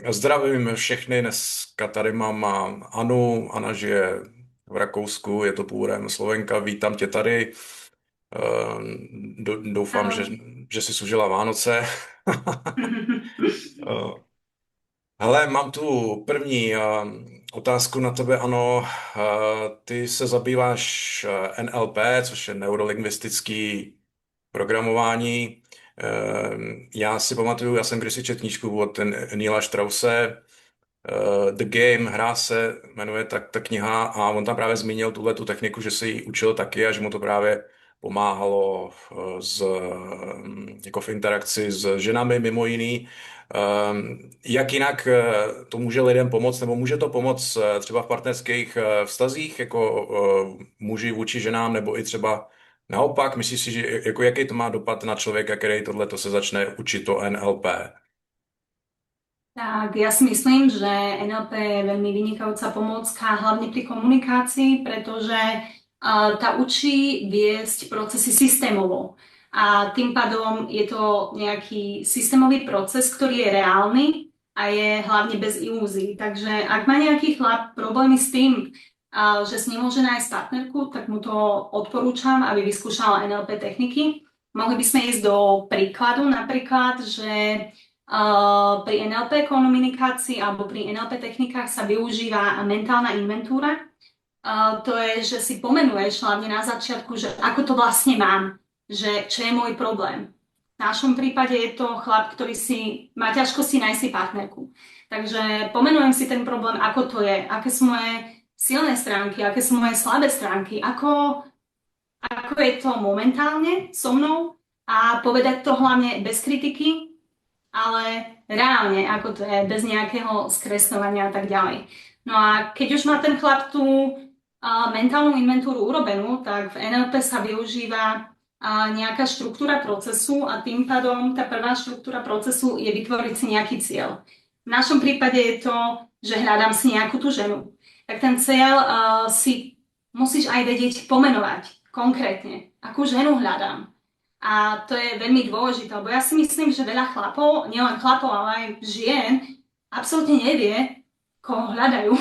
Zdravím všechny, dneska tady mám Anu, Ana žije v Rakousku, je to původem Slovenka, vítám tě tady. Doufám, Ahoj. že jsi užila Vánoce. Eh, Hele, mám tu první otázku na tebe, ano. Ty se zabýváš NLP, což je neurolingvistický programování. Já si pamatuju, já jsem kdysi četl knížku od Neila Strause, The Game, hra se jmenuje tak ta kniha a on tam právě zmínil tuhle tu techniku, že se ji učil taky a že mu to právě pomáhalo jako v interakci s ženami mimo jiný. Jak jinak to může lidem pomoct, nebo může to pomoct třeba v partnerských vztazích, jako muži vůči ženám, nebo i třeba naopak? Myslíš si, že jako jaký to má dopad na člověka, který tohle se začne učit to NLP? Tak ja si myslím, že NLP je veľmi vynikajúca pomôcka, hlavne pri komunikácii, pretože tá učí viesť procesy systémovo. A tým pádom je to nejaký systémový proces, ktorý je reálny a je hlavne bez ilúzií. Takže ak má nejaký chlap problémy s tým, že si nemôže nájsť partnerku, tak mu to odporúčam, aby vyskúšal NLP techniky. Mohli by sme ísť do príkladu, napríklad, že pri NLP komunikácii alebo pri NLP technikách sa využíva mentálna inventúra. To je, že si pomenuješ hlavne na začiatku, že ako to vlastne mám, že čo je môj problém. V našom prípade je to chlap, ktorý má ťažkosti nájsť si partnerku. Takže pomenujem si ten problém, ako to je, aké sú moje silné stránky, aké sú moje slabé stránky, ako je to momentálne so mnou a povedať to hlavne bez kritiky, ale reálne, ako to je, bez nejakého skresľovania a tak ďalej. No a keď už má ten chlap tú mentálnu inventúru urobenú, tak v NLP sa využíva nejaká štruktúra procesu a tým pádom tá prvá štruktúra procesu je vytvoriť si nejaký cieľ. V našom prípade je to, že hľadám si nejakú tú ženu. Tak ten cieľ si musíš aj vedieť pomenovať konkrétne, akú ženu hľadám. A to je veľmi dôležité, lebo ja si myslím, že veľa chlapov, nielen chlapov, ale aj žien, absolútne nevie, koho hľadajú.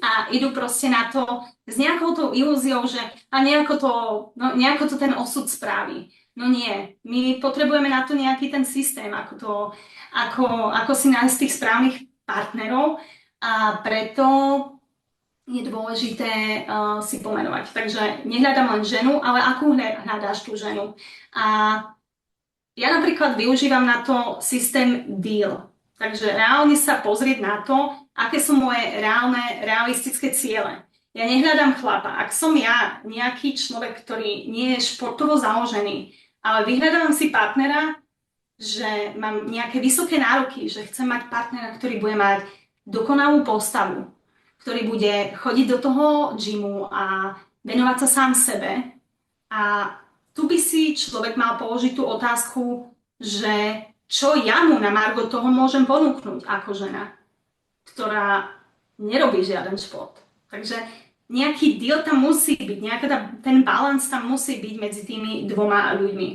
A idú proste na to s nejakou tou ilúziou, že nejako to ten osud spraví. No nie, my potrebujeme na to nejaký ten systém, ako si nájsť tých správnych partnerov a preto je dôležité si pomenovať. Takže nehľadám len ženu, ale akú hľadáš tú ženu. A ja napríklad využívam na to systém DEAL. Takže reálne sa pozrieť na to, aké sú moje realistické ciele. Ja nehľadám chlapa. Ak som ja nejaký človek, ktorý nie je športovo založený, ale vyhľadávam si partnera, že mám nejaké vysoké nároky, že chcem mať partnera, ktorý bude mať dokonalú postavu, ktorý bude chodiť do toho gymu a venovať sa sám sebe. A tu by si človek mal položiť tú otázku, že čo ja mu na margo toho môžem ponúknuť ako žena, ktorá nerobí žiaden šport. Takže nejaký deal tam musí byť, ten balans tam musí byť medzi tými dvoma ľuďmi.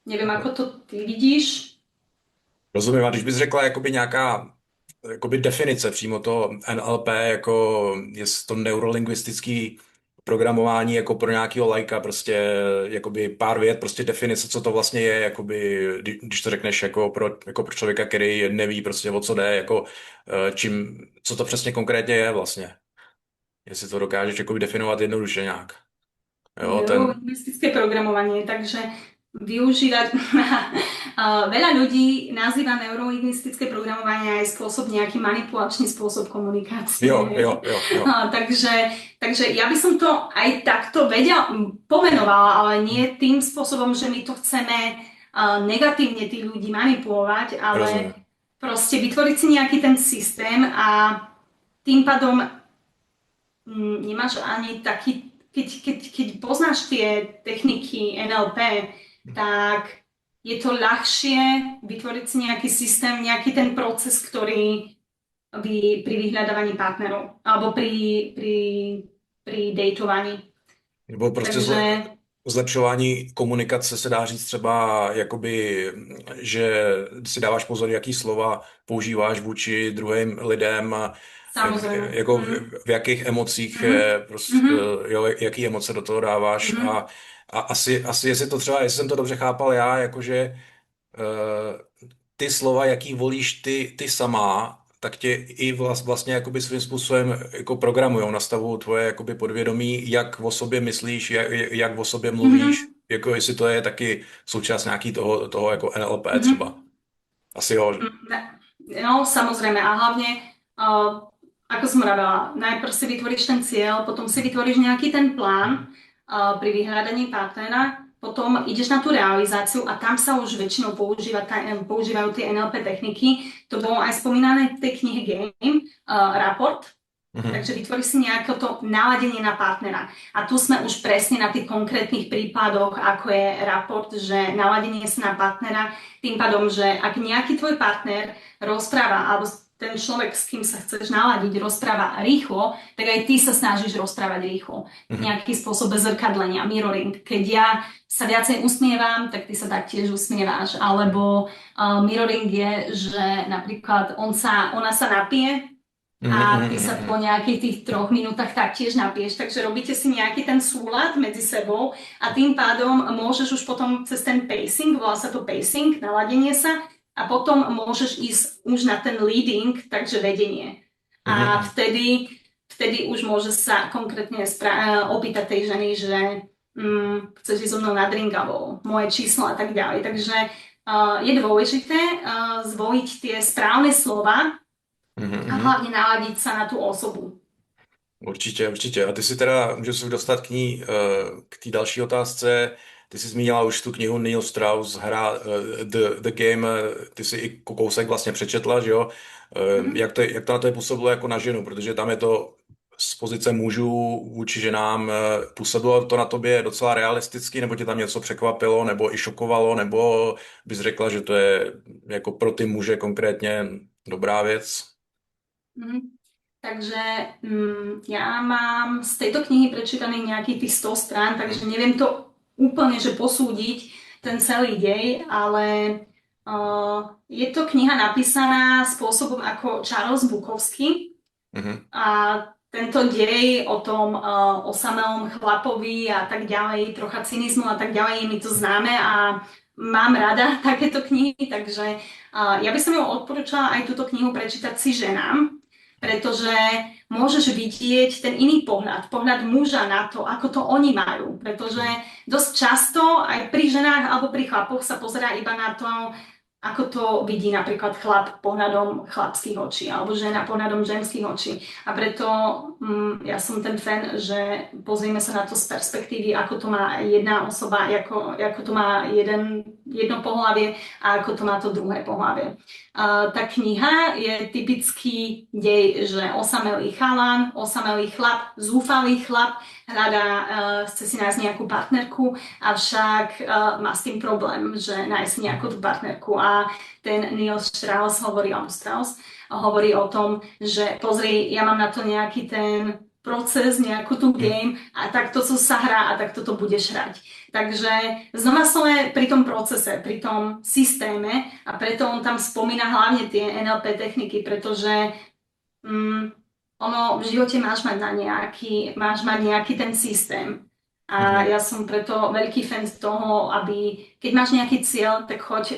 Neviem, ako to ty vidíš. Rozumím, a když bys řekla jakoby nějaká jakoby definice přímo to NLP, jako je to neurolingvistický programování jako pro nějakého lajka, prostě jakoby pár vět, prostě definice, co to vlastně je, jakoby, když to řekneš jako pro člověka, který neví prostě o co jde, jako co to přesně konkrétně je vlastně. Jestli to dokážeš jakoby definovat jednoduše nějak. Jo, Neurolingvistické programovanie, takže využívať. Veľa ľudí nazýva neurolingvistické programovanie aj nejaký manipulačný spôsob komunikácie. jo, jo, jo, jo. Takže ja by som to aj takto pomenovala, ale nie tým spôsobom, že my to chceme negatívne tých ľudí manipulovať, ale Rozumím. proste vytvoriť si nejaký ten systém a tým pádom nemáš ani taký, keď poznáš tie techniky NLP, tak je to ľahšie vytvoriť si nejaký systém, nejaký ten proces, ktorý pri vyhľadávaní partnerov alebo pri dejtovaní. Nebo prostě Takže zlepšování komunikace se dá říct třeba, jakoby, že si dáváš pozor, jaký slova používáš vůči druhým lidem, a Samozrejme. jako v jakých emocích, Mhm. prostě, Mhm. jo, jaký emoce do toho dáváš Mhm. a asi jestli to třeba, jestli jsem to dobře chápal já, jakože ty slova, jaký volíš ty sama, tak tě i vlastně jakoby svým způsobem jako programujou, nastavují tvoje jakoby podvědomí, jak o sobě myslíš, jak o sobě mluvíš, Mhm. jako jestli to je taky součást nějaký toho jako NLP třeba. Mhm. Asi jo. No, samozrejme. A hlavne, ako som vravela, najprv si vytvoríš ten cieľ, potom si vytvoríš nejaký ten plán pri vyhľadaní partnera, potom ideš na tú realizáciu a tam sa už väčšinou používajú tie NLP techniky. To bolo aj spomínané v tej knihe Game, Rapport. Mhm. Takže vytvoríš si nejaké to naladenie na partnera. A tu sme už presne na tých konkrétnych prípadoch, ako je Rapport, že naladenie sa na partnera, tým pádom, že ak nejaký tvoj partner rozpráva, alebo ten človek, s kým sa chceš naladiť, rozpráva rýchlo, tak aj ty sa snažíš rozprávať rýchlo. Mhm. Nejaký spôsob zrkadlenia, mirroring. Keď ja sa viacej usmievam, tak ty sa taktiež usmieváš. Alebo mirroring je, že napríklad ona sa napije, Mhm. a Mhm. ty sa po Mhm. nejakých tých 3 minútach taktiež napiješ, takže robíte si nejaký ten súlad medzi sebou a tým pádom môžeš už potom cez ten pacing, volá sa to pacing, naladenie sa, a potom môžeš ísť už na ten leading, takže vedenie. A Mhm. vtedy už môžeš sa konkrétne opýtať tej ženy, že chceš ísť so mnou na drink alebo moje číslo a tak ďalej. Takže je dôležité zvoliť tie správne slova Mhm. a Mhm. hlavne naladiť sa na tú osobu. Určitě, určitě. A ty si teda, můžu se dostat k té další otázce. Ty jsi zmínila už tu knihu Neil Strauss, hra The Game, ty si i kousek vlastně přečetla, že jo? Mhm. Jak to na to působilo jako na ženu, protože tam je to z pozice mužů vůči ženám. Působilo to na tobě docela realisticky, nebo tě tam něco překvapilo, nebo i šokovalo, nebo bys řekla, že to je jako pro ty muže konkrétně dobrá věc? Mhm. Takže ja mám z tejto knihy prečítaných nejakých tých 100 strán, takže neviem to úplne, že posúdiť ten celý dej, ale je to kniha napísaná spôsobom ako Charles Bukowski Mhm. a tento dej o tom osamelom chlapovi a tak ďalej, trocha cynizmu a tak ďalej, je mi to známe a mám rada takéto knihy, takže ja by som ju odporúčala aj túto knihu prečítať si ženám, pretože môžeš vidieť ten iný pohľad muža na to, ako to oni majú, pretože dosť často aj pri ženách alebo pri chlapoch sa pozerá iba na to, ako to vidí napríklad chlap pohľadom chlapských očí alebo žena pohľadom ženských očí. A preto ja som ten fan, že pozrieme sa na to z perspektívy, ako to má jedna osoba, ako to má jedno pohlavie a ako to má to druhé pohlavie. Tá kniha je typický dej, že osamelý chalan, osamelý chlap, zúfalý chlap chce si nájsť nejakú partnerku, avšak má s tým problém, že nájsť si nejakú tú partnerku. A ten Neil Strauss hovorí o tom, že pozri, ja mám na to nejaký ten proces, nejakú tú game a takto to sa hrá a takto to budeš hrať. Takže znova sme pri tom procese, pri tom systéme a preto on tam spomína hlavne tie NLP techniky, pretože ono v živote máš mať nejaký ten systém. A Mhm. ja som preto veľký fan z toho, aby keď máš nejaký cieľ, tak choď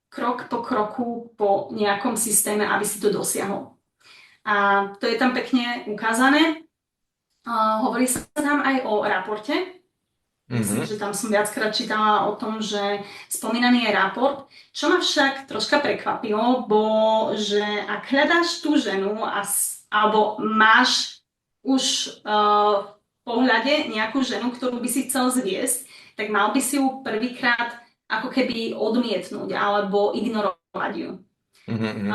krok po kroku po nejakom systéme, aby si to dosiahol. A to je tam pekne ukázané. Hovorí sa tam aj o raporte. Myslím, Mhm. že tam som viackrát čítala o tom, že spomínaný je raport. Čo ma však troška prekvapilo, bolo, že ak hľadáš tú ženu alebo máš už v pohľade nejakú ženu, ktorú by si chcel zviesť, tak mal by si ju prvýkrát ako keby odmietnúť alebo ignorovať ju. Mhm.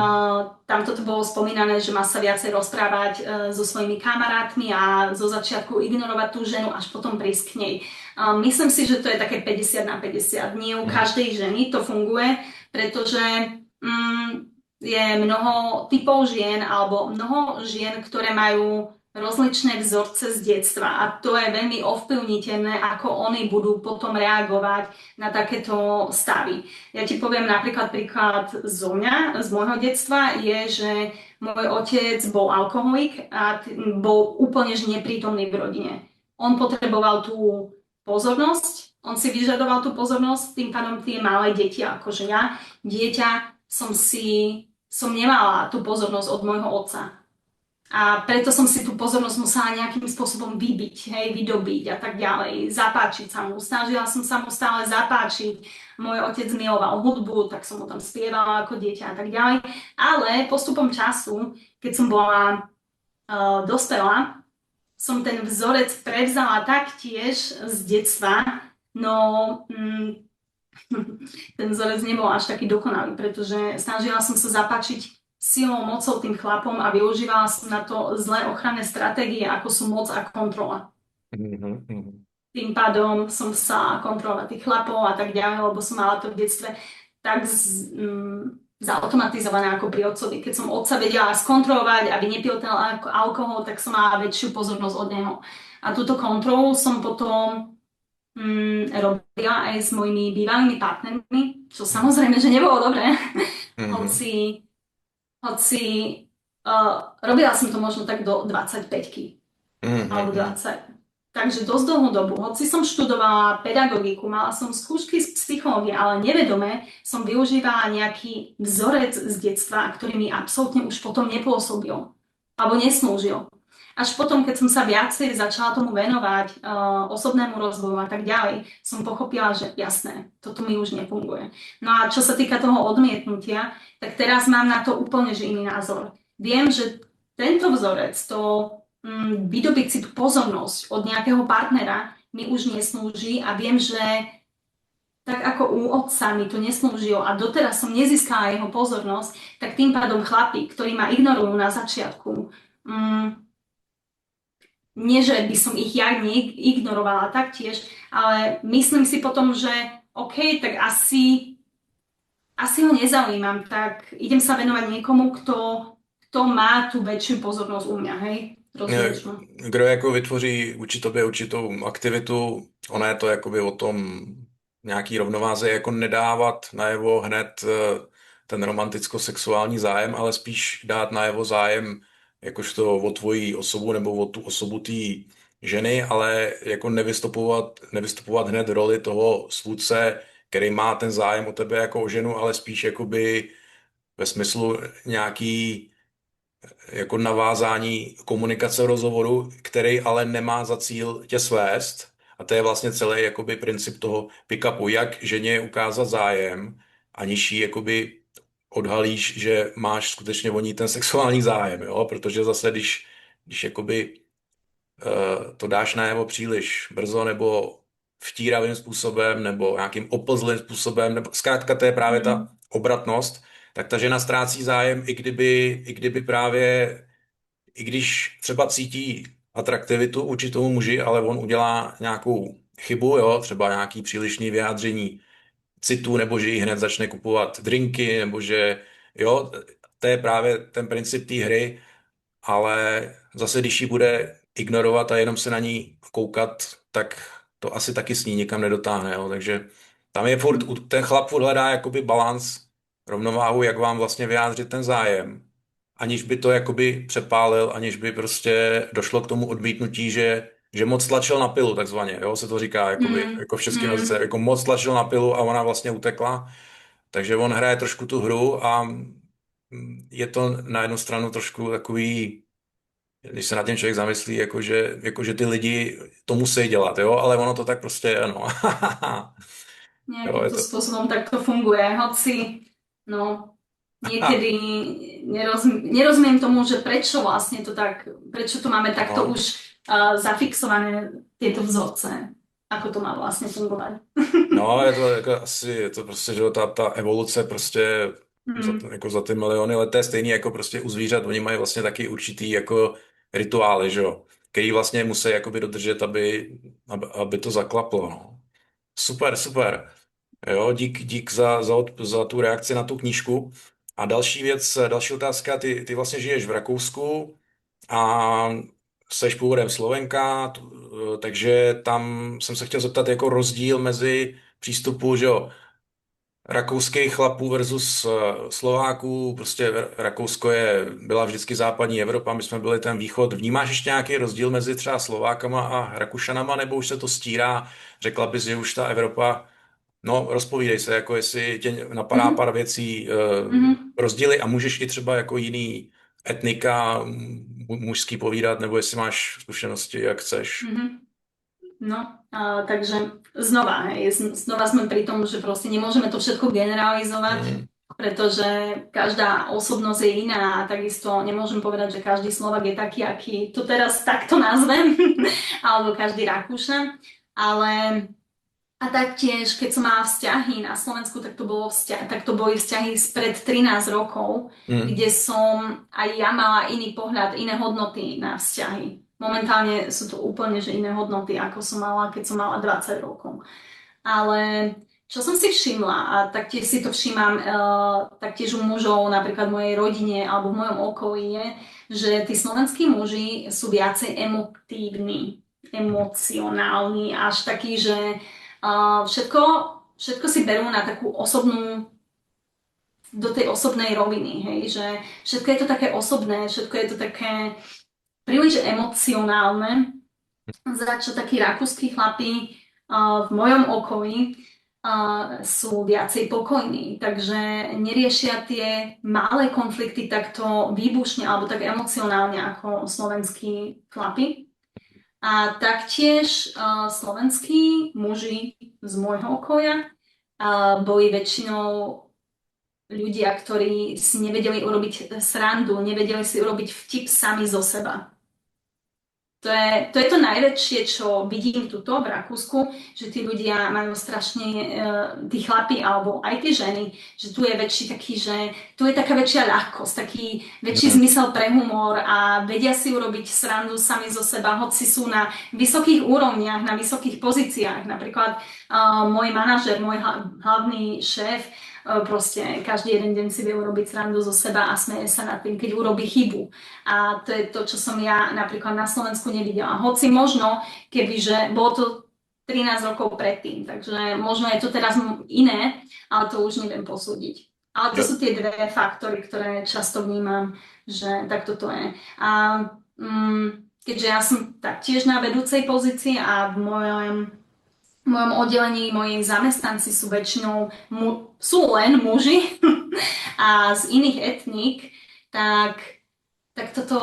Tam toto bolo spomínané, že má sa viacej rozprávať so svojimi kamarátmi a zo začiatku ignorovať tú ženu, až potom prísť k nej. Myslím si, že to je také 50/50. Nie u Mhm. každej ženy to funguje, pretože je mnoho typov žien alebo mnoho žien, ktoré majú rozličné vzorce z detstva a to je veľmi ovplyvniteľné, ako oni budú potom reagovať na takéto stavy. Ja ti poviem napríklad príklad zo mňa, z môjho detstva, je, že môj otec bol alkoholik a bol úplne že neprítomný v rodine. On potreboval tú pozornosť, on si vyžadoval tú pozornosť, tým pádom tie malé deti, akože ja, dieťa, som nemala tú pozornosť od môjho otca. A preto som si tú pozornosť musela nejakým spôsobom vybiť, hej, vydobiť a tak ďalej, zapáčiť sa mu. Snažila som sa mu stále zapáčiť. Môj otec miloval hudbu, tak som mu tam spievala ako dieťa a tak ďalej. Ale postupom času, keď som bola dospelá, som ten vzorec prevzala taktiež z detstva, no ten vzorec nebol až taký dokonalý, pretože snažila som sa zapáčiť silou, mocou tým chlapom a využívala som na to zlé ochranné stratégie, ako sú moc a kontrola. Mhm, mhm. Tým pádom som sa kontrolovať tých chlapov a tak ďalej, lebo som mala to v detstve tak zautomatizované ako pri otcovi. Keď som otca vedela skontrolovať, aby nepil ten alkohol, tak som mala väčšiu pozornosť od neho. A túto kontrolu som potom robila aj s mojimi bývalými partnermi, čo samozrejme, že nebolo dobré. Mhm, Hoci robila som to možno tak do 25 alebo mhm, 20. Takže dosť dlhú dobu. Hoci som študovala pedagogiku, mala som skúšky z psychológie, ale nevedome som využívala nejaký vzorec z detstva, ktorý mi absolútne už potom nepôsobil alebo neslúžil. Až potom, keď som sa viacej začala tomu venovať, osobnému rozvoju a tak ďalej, som pochopila, že jasné, toto mi už nefunguje. No a čo sa týka toho odmietnutia, tak teraz mám na to úplne že iný názor. Viem, že tento vzorec, to vydobiť si tú pozornosť od nejakého partnera mi už neslúži a viem, že tak ako u otca mi to neslúžilo a doteraz som nezískala jeho pozornosť, tak tým pádom chlapi, ktorí ma ignorujú na začiatku, nie, že by som ich ja ignorovala taktiež, ale myslím si potom, že OK, tak asi ho nezaujímam, tak idem sa venovať niekomu, kto má tú väčšiu pozornosť u mňa, hej? Rozumieš ma? Kdo jako vytvoří vůči tobě určitou aktivitu, ono je to jakoby o tom nějaký rovnováze, jako nedávat najevo hned ten romanticko-sexuální zájem, ale spíš dát najevo zájem jakožto o tvoji osobu nebo o tu osobu té ženy, ale jako nevystupovat hned roli toho svůdce, který má ten zájem o tebe jako o ženu, ale spíš jakoby ve smyslu nějaký jako navázání komunikace rozhovoru, který ale nemá za cíl tě svést. A to je vlastně celý jakoby princip toho pick-upu, jak ženě ukázat zájem, aniž jí jakoby odhalíš, že máš skutečně o ní ten sexuální zájem, jo? Protože zase, když jakoby to dáš najevo příliš brzo nebo vtíravým způsobem nebo nějakým oplzlým způsobem, nebo zkrátka to je právě ta Mm, obratnost, tak ta žena ztrácí zájem, i kdyby právě i když třeba cítí atraktivitu vůči tomu muži, ale on udělá nějakou chybu, jo, třeba nějaký přílišný vyjádření citu, nebo že jí hned začne kupovat drinky, nebo že, jo, to je právě ten princip té hry, ale zase, když ji bude ignorovat a jenom se na ní koukat, tak to asi taky s ní nikam nedotáhne, jo, takže tam je furt, mm, ten chlap furt hledá jakoby balans, rovnováhu, jak vám vlastně vyjádřit ten zájem, aniž by to jakoby přepálil, aniž by prostě došlo k tomu odmítnutí, že moc tlačil na pilu, takzvaně, jo, se to říká, jakoby, mm, jako v českém jazyce, mm. jako moc tlačil na pilu a ona vlastně utekla, takže on hraje trošku tu hru a je to na jednu stranu trošku takový, když se nad tím člověk zamyslí, jakože ty lidi to musí dělat, jo, ale ono to tak prostě je, no. Jo, je Nejakýmto to. spôsobom takto funguje. Hoci, no, niekedy nerozumiem tomu, že prečo to máme takto No, už zafixované tieto vzorce, ako to má vlastne fungovať. no, je to jako asi, je to prostě, že jo, ta evoluce prostě Mm, jako za ty miliony let, to je stejný jako prostě u zvířat, oni mají vlastně taky určitý jako rituály, že jo, který vlastně musí jakoby dodržet, aby to zaklaplo, no. Super, super. Jo, dík za tu reakci na tu knížku. A další věc, další otázka, ty vlastně žiješ v Rakousku a seš původem Slovenka, takže tam jsem se chtěl zeptat jako rozdíl mezi přístupu, že jo, rakouských chlapů versus Slováků. Prostě Rakousko byla vždycky západní Evropa, my jsme byli ten východ. Vnímáš ještě nějaký rozdíl mezi třeba Slovákama a Rakušanama, nebo už se to stírá? Řekla bys, že už ta Evropa, no rozpovídej se, jako jestli tě napadá Mhm, pár věcí, mhm, rozdíly a můžeš i třeba jako jiný etnika mužský povídat, nebo jestli máš zkušenosti, jak chceš. mhm. No, takže znova, znova sme pri tom, že proste nemôžeme to všetko generalizovať, Mm, pretože každá osobnosť je iná a takisto nemôžem povedať, že každý Slovak je taký, aký to teraz takto nazvem, alebo každý Rakúšan, ale a taktiež, keď som mala vzťahy na Slovensku, tak to boli vzťahy spred 13 rokov, mm, kde som aj ja mala iný pohľad, iné hodnoty na vzťahy. Momentálne sú to úplne že iné hodnoty, ako som mala, keď som mala 20 rokov. Ale čo som si všimla, a taktiež si to všímam taktiež u mužov, napríklad v mojej rodine alebo v mojom okolí, je, že tí slovenskí muži sú viacej emotívni, emocionálni, až takí, že všetko, všetko si berú na takú osobnú, do tej osobnej roviny, hej, že všetko je to také osobné, všetko je to také príliš emocionálne, za čo takí rakúsky chlapi v mojom okolí sú viacej pokojní, takže neriešia tie malé konflikty takto výbušne alebo tak emocionálne ako slovenskí chlapi. A taktiež slovenskí muži z môjho okolia boli väčšinou ľudia, ktorí si nevedeli urobiť srandu, nevedeli si urobiť vtip sami zo seba. To je to najväčšie, čo vidím tuto v Rakúsku, že tí ľudia majú strašne, tí chlapi alebo aj tie ženy, že tu je väčší taký, že tu je taká väčšia ľahkosť, taký väčší mm, zmysel pre humor a vedia si urobiť srandu sami zo seba, hoci sú na vysokých úrovniach, na vysokých pozíciách. Napríklad môj manažer, môj hlavný šéf, proste každý jeden deň si vie urobiť srandu zo seba a smeje sa nad tým, keď urobí chybu. A to je to, čo som ja napríklad na Slovensku nevidela. Hoci možno, kebyže bolo to 13 rokov predtým, takže možno je to teraz iné, ale to už neviem posúdiť. Ale to jo, sú tie dve faktory, ktoré často vnímam, že takto to je. A keďže ja som taktiež na vedúcej pozícii a v mojom oddelení moji zamestnanci sú väčšinou sú len muži a z iných etník, tak toto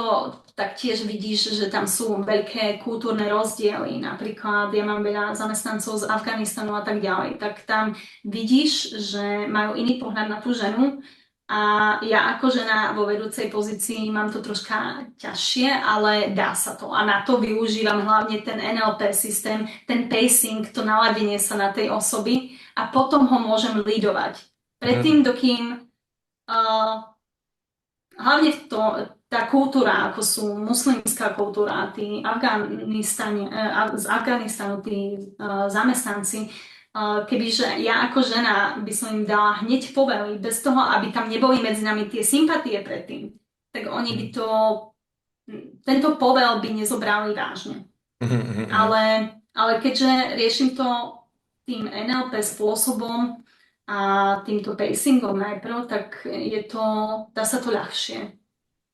taktiež vidíš, že tam sú veľké kultúrne rozdiely. Napríklad ja mám veľa zamestnancov z Afganistanu a tak ďalej. Tak tam vidíš, že majú iný pohľad na tú ženu a ja ako žena vo vedúcej pozícii mám to troška ťažšie, ale dá sa to. A na to využívam hlavne ten NLP systém, ten pacing, to naladenie sa na tej osoby a potom ho môžem lídovať. mm, Predtým, dokým hlavne tá kultúra, ako sú muslimská kultúra, z Afganistanu, tí zamestnanci, kebyže ja ako žena by som im dala hneď povely, bez toho, aby tam neboli medzi nami tie sympatie predtým, tak oni by mm, tento povel by nezobrali vážne. mm, mm, mm. Ale keďže riešim to tým NLP spôsobom a týmto pacingom najprv, tak dá sa to ľahšie.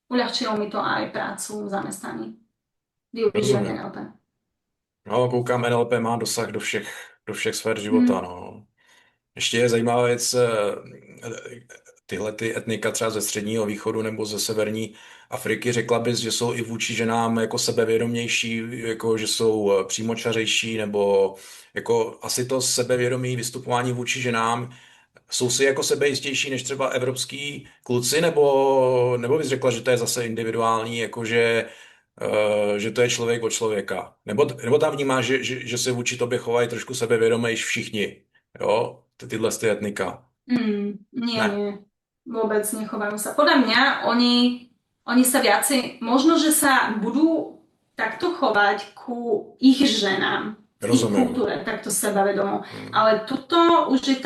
Uľahčilo mi to aj prácu v zamestnaní. Využívať Rozumím. NLP. No, koukám, NLP má dosah do všech sfér života, Mm, no. Ještě je zajímavá věc, tyhle ty etnika třeba ze středního východu nebo ze severní Afriky, řekla bys, že jsou i vůči ženám jako sebevědomější, jako že jsou přímočařejší, nebo jako asi to sebevědomí vystupování vůči ženám, jsou si jako sebejistější než třeba evropský kluci, nebo bys řekla, že to je zase individuální, jakože že to je člověk od člověka. Nebo tam vnímáš, že se vůči tobě chovají trošku sebevědomejší všichni, jo, tyhle ty etnika. nie, Ne. nie. Vôbec nechovajú sa. Podľa mňa oni sa viacej, možno, že sa budú takto chovať ku ich ženám, v ich Rozumím. kultúre, takto sebavedomo. Hmm. Ale tuto už je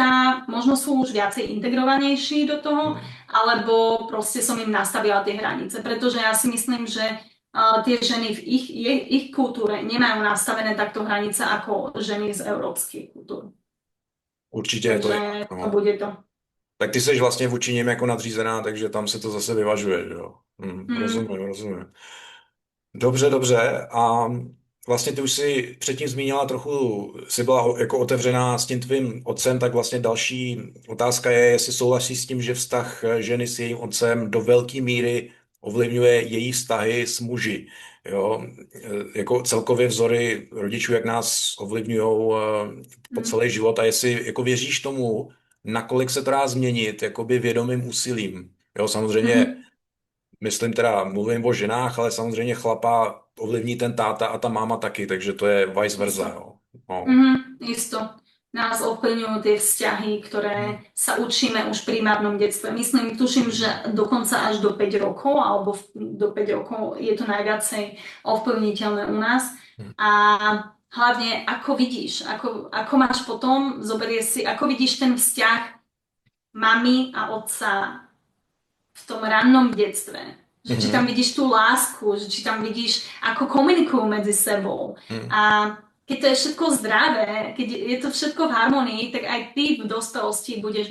možno sú už viacej integrovanejší do toho, Hmm. alebo proste som im nastavila tie hranice. Pretože ja si myslím, že tie ženy v ich kultúre nemajú nastavené takto hranice ako ženy z európskej kultúry. Určitě je to jinak, Takže to no. bude to. Tak ty jsi vlastně vůči nim jako nadřízená, takže tam se to zase vyvažuje, že jo? Mm, Rozumím, rozumím. Dobře, dobře. A vlastně ty už si předtím zmínila trochu, jsi byla jako otevřená s tím tvým otcem, tak vlastně další otázka je, jestli souhlasíš s tím, že vztah ženy s jejím otcem do velké míry ovlivňuje její vztahy s muži. Jo? Jako celkově vzory rodičů, jak nás ovlivňují po mm, celý život a jestli jako věříš tomu, nakolik se to dá změnit jakoby vědomým úsilím. Jo, samozřejmě mhm. myslím teda, mluvím o ženách, ale samozřejmě chlapa ovlivní ten táta a ta máma taky, takže to je vice versa, Isto. jo. No. Isto. Nás ovplyvňujú tie vzťahy, Hmm. ktoré sa učíme už v primárnom detstve. Myslím, tuším, že dokonca až do 5 rokov, alebo do 5 rokov je to najviacej ovplyvniteľné u nás. Hmm. A hlavne, ako vidíš, ako máš potom, zoberie si, ako vidíš ten vzťah mami a otca v tom rannom detstve. Že či tam Mhm. vidíš tú lásku, že či tam vidíš, ako komunikujú medzi sebou. Hmm. A keď to je všetko zdravé, keď je to všetko v harmonii, tak aj ty v dospelosti budeš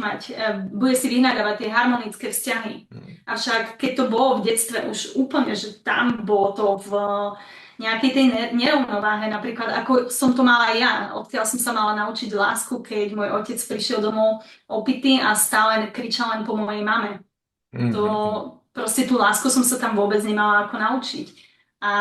si vyhľadávať tie harmonické vzťahy. Hmm. Avšak keď to bolo v detstve už úplne, že tam bolo to v nejakej tej nerovnováhe, napríklad ako som to mala ja, odkiaľ som sa mala naučiť lásku, keď môj otec prišiel domov opitý a stále kričal len po mojej mame. To Hmm. proste tú lásku som sa tam vôbec nemala ako naučiť. A,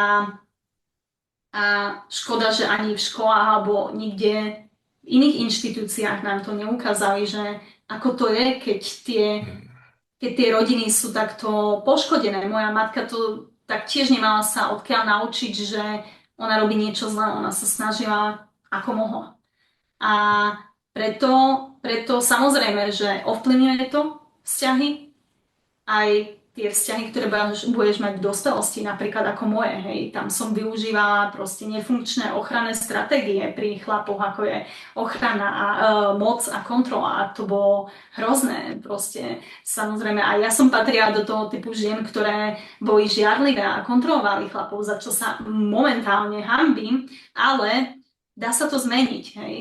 a škoda, že ani v školách alebo nikde v iných inštitúciách nám to neukázali, že ako to je, Hmm. keď tie rodiny sú takto poškodené. Moja matka to tak tiež nemala sa odkiaľ naučiť, že ona robí niečo zlé, ona sa snažila ako mohla. A preto samozrejme, že ovplyvňuje to vzťahy, aj tie vzťahy, ktoré budeš mať v dospelosti, napríklad ako moje, hej, tam som využívala proste nefunkčné ochranné stratégie pri chlapoch, ako je ochrana a moc a kontrola. A to bolo hrozné, proste. Samozrejme, aj ja som patrila do toho typu žien, ktoré boli žiarlivé a kontrolovali chlapov, za čo sa momentálne hanbím, ale dá sa to zmeniť, hej.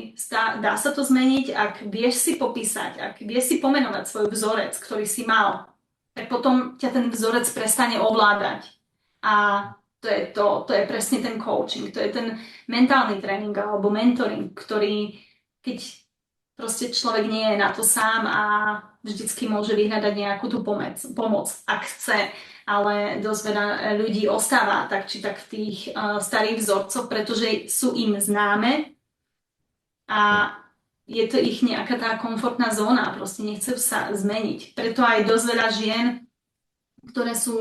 Dá sa to zmeniť, ak vieš si popísať, ak vieš si pomenovať svoj vzorec, ktorý si mal, tak potom ťa ten vzorec prestane ovládať. A to je presne ten coaching, to je ten mentálny tréning alebo mentoring, ktorý, keď proste človek nie je na to sám a vždycky môže vyhľadať nejakú tú pomoc, ak chce, ale dosť veľa ľudí ostáva tak či tak v tých starých vzorcoch, pretože sú im známe a je to ich nejaká tá komfortná zóna, proste nechcú sa zmeniť. Preto aj dosť veľa žien, ktoré sú,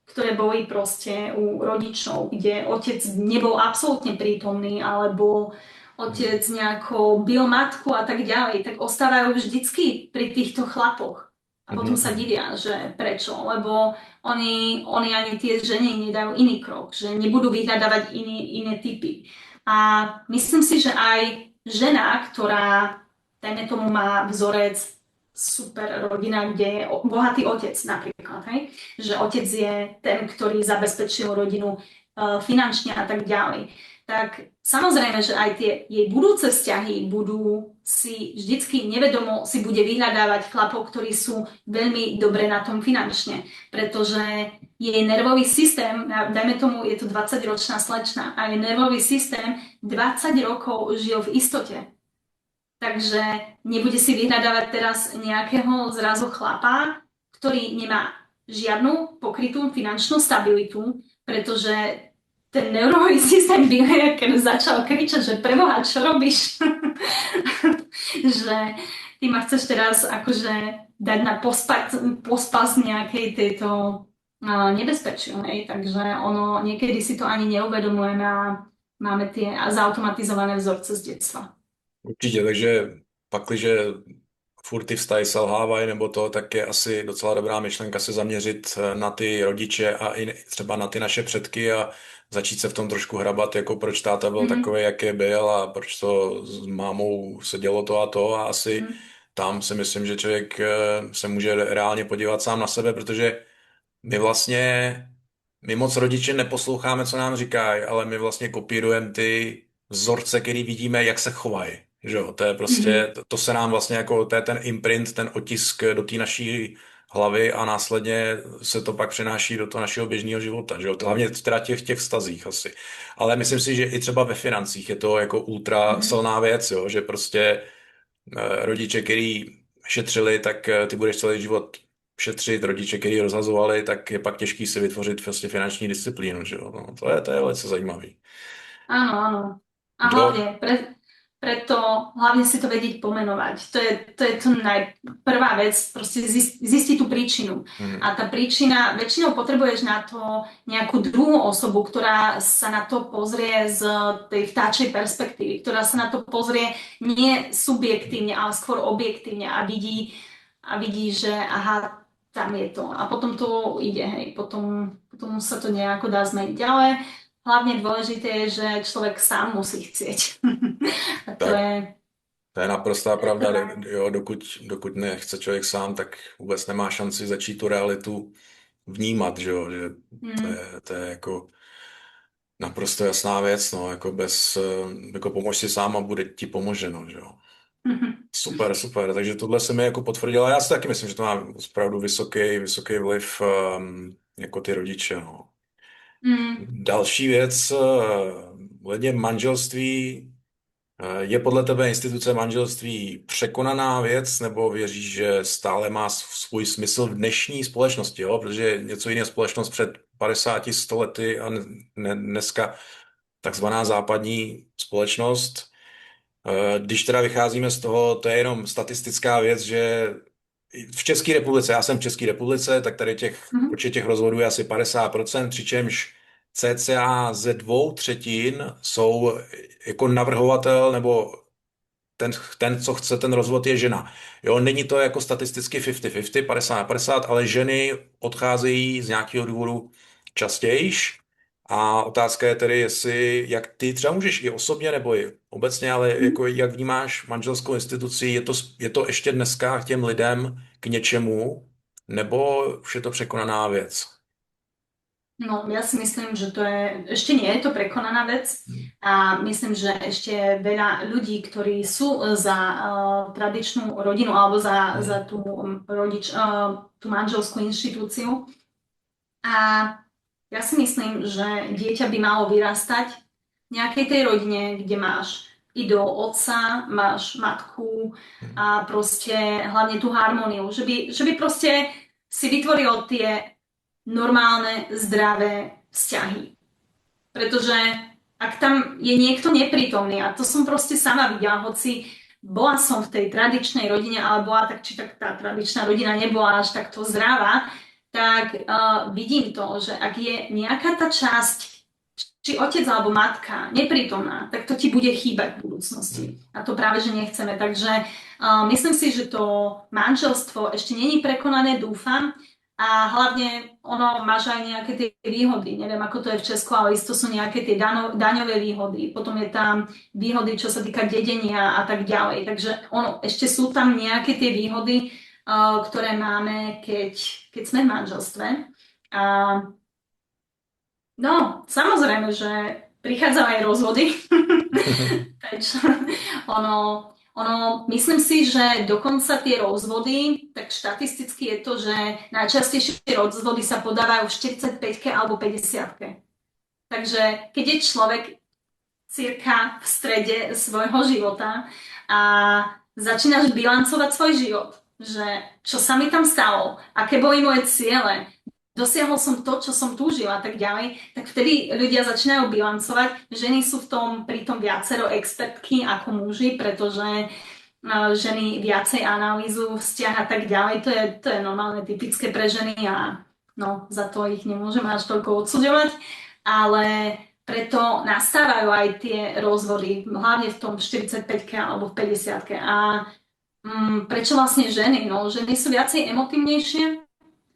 ktoré boli proste u rodičov, kde otec nebol absolútne prítomný, alebo otec nejako bil matku a tak ďalej, tak ostávajú vždycky pri týchto chlapoch. A potom sa Mhm. divia, že prečo, lebo oni ani tie ženy nedajú iný krok, že nebudú vyhľadávať iné typy. A myslím si, že aj žena, ktorá, dajme tomu, má vzorec super rodina, kde je bohatý otec napríklad, hej? Že otec je ten, ktorý zabezpečil rodinu finančne a tak ďalej. Tak samozrejme, že aj tie jej budúce vzťahy budú si vždycky nevedomo si bude vyhľadávať chlapov, ktorí sú veľmi dobre na tom finančne, pretože jej nervový systém, dajme tomu, je to 20-ročná slečna a jej nervový systém 20 rokov žil v istote. Takže nebude si vyhľadávať teraz nejakého zrazu chlapa, ktorý nemá žiadnu pokrytú finančnú stabilitu, pretože ten neurónový systém by keď začal kričať, že preboha, čo robíš? Že ty ma chceš teraz akože dať na pospas nejakej tejto nebezpečiu, hej? Takže ono, niekedy si to ani neuvedomujeme a máme tie zautomatizované vzorce z detstva. Určitě, takže pakliže furt ty vztahy selhávají nebo to, tak je asi docela dobrá myšlenka se zaměřit na ty rodiče a i třeba na ty naše předky a začít se v tom trošku hrabat, jako proč táta byl Mhm, takový, jaký byl a proč to s mámou se dělo to a asi mhm, tam si myslím, že člověk se může reálně podívat sám na sebe, protože my vlastně, my moc rodiče neposloucháme, co nám říkají, ale my vlastně kopírujeme ty vzorce, který vidíme, jak se chovají. Že jo? To je prostě, Mhm. to se nám vlastně jako, to je ten imprint, ten otisk do té naší hlavy a následně se to pak přenáší do toho našeho běžného života. Že jo? To hlavně teda těch vztazích asi. Ale myslím si, že i třeba ve financích je to jako ultra Mhm. silná věc, jo? Že prostě rodiče, který šetřili, tak ty budeš celý život šetřit, rodiče, který rozhazovali, tak je pak těžký si vytvořit vlastně finanční disciplínu, že jo. No, to je velice zajímavý. Áno, áno. A Kdo? hlavne, preto hlavne si to vedieť pomenovať. To je to prvá vec, proste zistiť tú príčinu. Hmm, A tá príčina, väčšinou potrebuješ na to nejakú druhú osobu, ktorá sa na to pozrie z tej vtáčej perspektívy, ktorá sa na to pozrie nie subjektívne, ale skôr objektívne a vidí, že aha, tam je to. A potom to ide, hej, potom sa to nejako dá zmeniť. Ale hlavne dôležité je, že človek sám musí chcieť. A tak to je naprostá to je pravda. prvá vec. Jo, dokud nechce člověk sám, tak vůbec nemá šanci začít tu realitu vnímat, že jo, že Mm. to je jako naprosto jasná věc, no, jako bez, jako pomož si sám a bude ti pomoženo, že jo. Super, super. Takže tohle se mi jako potvrdilo. Já si taky myslím, že to má opravdu vysoký vliv jako ty rodiče. No. Mm. Další věc, ohledně manželství. Je podle tebe instituce manželství překonaná věc, nebo věříš, že stále má svůj smysl v dnešní společnosti, jo? Protože něco jiného společnost před 50, 100 lety a dneska takzvaná západní společnost. Když teda vycházíme z toho, to je jenom statistická věc, že v České republice, já jsem v České republice, tak tady Mhm. počet těch rozvodů je asi 50%, přičemž cca ze 2/3 jsou jako navrhovatel nebo ten, co chce ten rozvod, je žena. Jo, není to jako statisticky 50-50, 50/50, ale ženy odcházejí z nějakého důvodu častějiš. A otázka je tedy, jestli, jak ty třeba můžeš i osobně nebo i obecně, ale Mhm. jako jak vnímáš manželskou instituci, je to ještě dneska těm lidem k něčemu, nebo už je to překonaná věc? No, ja si myslím, že to je, ešte nie je to prekonaná vec a myslím, že ešte veľa ľudí, ktorí sú za tradičnú rodinu alebo za tú, tú manželskú inštitúciu. A ja si myslím, že dieťa by malo vyrastať v nejakej tej rodine, kde máš idol otca, máš matku a proste hlavne tú harmóniu. Že by proste si vytvoril tie normálne, zdravé vzťahy. Pretože ak tam je niekto neprítomný, a to som proste sama videla, hoci bola som v tej tradičnej rodine, ale bola tak, či tak tá tradičná rodina nebola až takto zdravá, tak vidím to, že ak je nejaká tá časť, či otec alebo matka neprítomná, tak to ti bude chýbať v budúcnosti. A to práve, že nechceme. Takže myslím si, že to manželstvo ešte není prekonané, dúfam, a hlavne ono máš aj nejaké tie výhody. Neviem, ako to je v Česku, ale isto sú nejaké tie daňové výhody. Potom je tam výhody, čo sa týka dedenia a tak ďalej. Takže ono, ešte sú tam nejaké tie výhody, ktoré máme, keď sme v manželstve. A no, samozrejme, že prichádzajú aj rozvody. Takže myslím si, že dokonca tie rozvody, tak štatisticky je to, že najčastejšie rozvody sa podávajú v 45 alebo 50. Takže keď je človek cirka v strede svojho života a začínaš bilancovať svoj život, že čo sa mi tam stalo, aké boli moje ciele, dosiahol som to, čo som túžil a tak ďalej, tak vtedy ľudia začínajú bilancovať. Ženy sú v tom pritom viacero expertky ako muži, pretože ženy viacej analýzu vzťah a tak ďalej. To je normálne typické pre ženy a no, za to ich nemôžeme až toľko odsudovať, ale preto nastávajú aj tie rozvody, hlavne v tom 45 alebo v 50. A prečo vlastne ženy? No, ženy sú viacej emotívnejšie,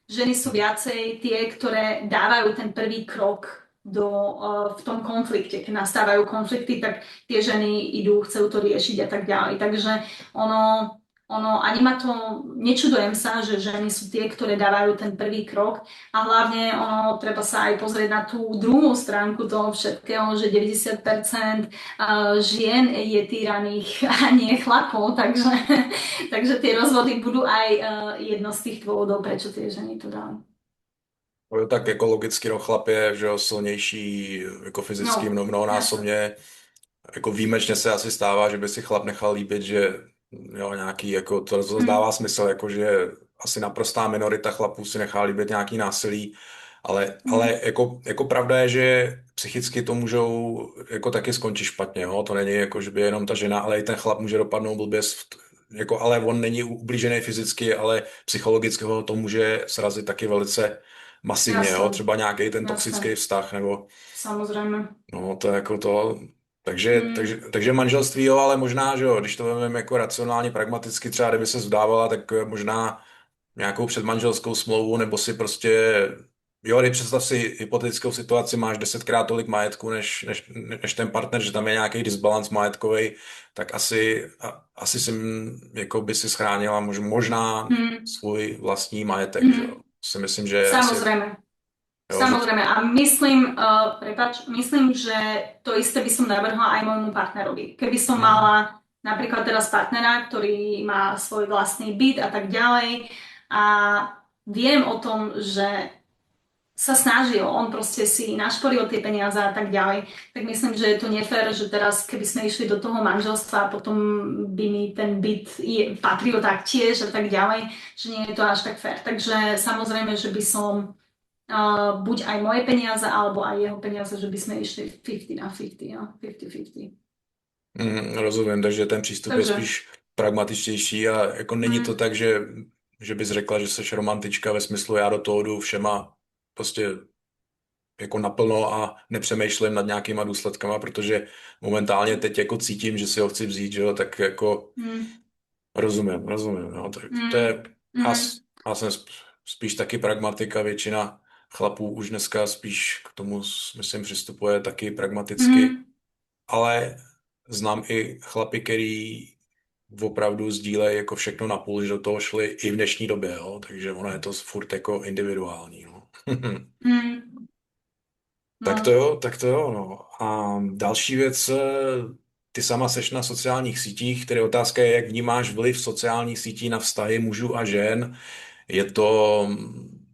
ženy sú viacej tie, ktoré dávajú ten prvý krok v tom konflikte. Keď nastávajú konflikty, tak tie ženy idú, chcú to riešiť a tak ďalej. Takže ono, Ono, ani ma to, nečudujem sa, že ženy sú tie, ktoré dávajú ten prvý krok a hlavne ono, treba sa aj pozrieť na tú druhú stránku toho všetkého, že 90% žien je týraných a nie chlapov, takže, takže tie rozvody budú aj jedno z tých dôvodov, prečo tie ženy to dávajú. Jo, tak jako logicky, no chlap je, že jo, silnější jako fyzicky No, jasné. mnohonásobně. Jako výjimečně se asi stává, že by si chlap nechal líbit, že jo, nějaký, jako to zase Mm, dává smysl, jako že asi naprostá minorita chlapů si nechá líbit nějaký násilí, ale mm, jako pravda je, že psychicky to můžou jako taky skončit špatně, jo? To není jako, že by jenom ta žena, ale i ten chlap může dopadnout blbě, jako, ale on není ublížený fyzicky, ale psychologicky ho to může srazit taky velice masivně, jo? jasné, Třeba nějaký ten toxický jasné, vztah, nebo samozrejme. no, to je jako to. Mm, Takže manželství jo, ale možná, že jo, když to vezmeme jako racionálně, pragmaticky, třeba kdyby se vdávala, tak možná nějakou předmanželskou smlouvu, nebo si prostě, jo, když představ si hypotetickou situaci, máš 10krát tolik majetku než ten partner, že tam je nějaký disbalans majetkový, tak asi si jako by si schránila možná mm, svůj vlastní majetek, že jo. mm, Si myslím, že asi, samozrejme. jo, že Samozrejme. A myslím, myslím, že to isté by som navrhla aj môjmu partnerovi. Keby som hm, mala napríklad teraz partnera, ktorý má svoj vlastný byt a tak ďalej a viem o tom, že sa snažil, on proste si našporil tie peniaze a tak ďalej, tak myslím, že je to nefér, že teraz keby sme išli do toho manželstva a potom by mi ten byt patril taktiež a tak ďalej, že nie je to až tak fér. Takže samozrejme, že by som buď aj moje peniaze, alebo aj jeho peniaze, že by sme išli 50 na 50, no, 50-50. rozumím, takže ten přístup je Takže, spíš pragmatičtější a jako není to mm, tak, že bys řekla, že jsi romantička ve smyslu já do toho jdu všema prostě jako naplno a nepřemýšlím nad nějakýma důsledkama, protože momentálně teď jako cítím, že si ho chci vzít, že jo, tak jako mm, rozumím, no, tak to mm, je, mm, já jsem spíš taky pragmatika, většina chlapů už dneska spíš k tomu, myslím, přistupuje taky pragmaticky, mm, ale znám i chlapy, který opravdu sdílejí jako všechno napůl, že do toho šli i v dnešní době, jo? Takže ono je to furt jako individuální. No. mm, Tak to no, jo, tak to jo. No. A další věc, ty sama seš na sociálních sítích, které otázka je, jak vnímáš vliv sociálních sítí na vztahy mužů a žen. Je to,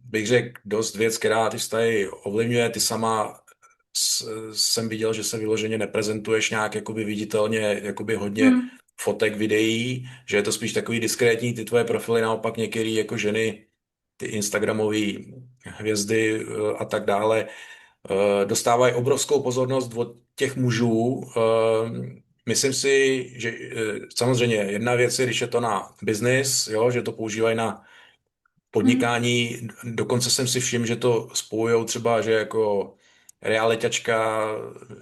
bych řekl, dost věc, která ty vztahy ovlivňuje. Ty sama jsem viděl, že se vyloženě neprezentuješ nějak jakoby viditelně, jakoby hodně mm, fotek, videí, že je to spíš takový diskrétní, ty tvoje profily naopak některé jako ženy, ty instagramové hvězdy a tak dále, dostávají obrovskou pozornost od těch mužů. Myslím si, že samozřejmě jedna věc je, když je to na business, jo, že to používají na mm, podnikání. Dokonce jsem si všiml, že to spojujou třeba, že jako realitačka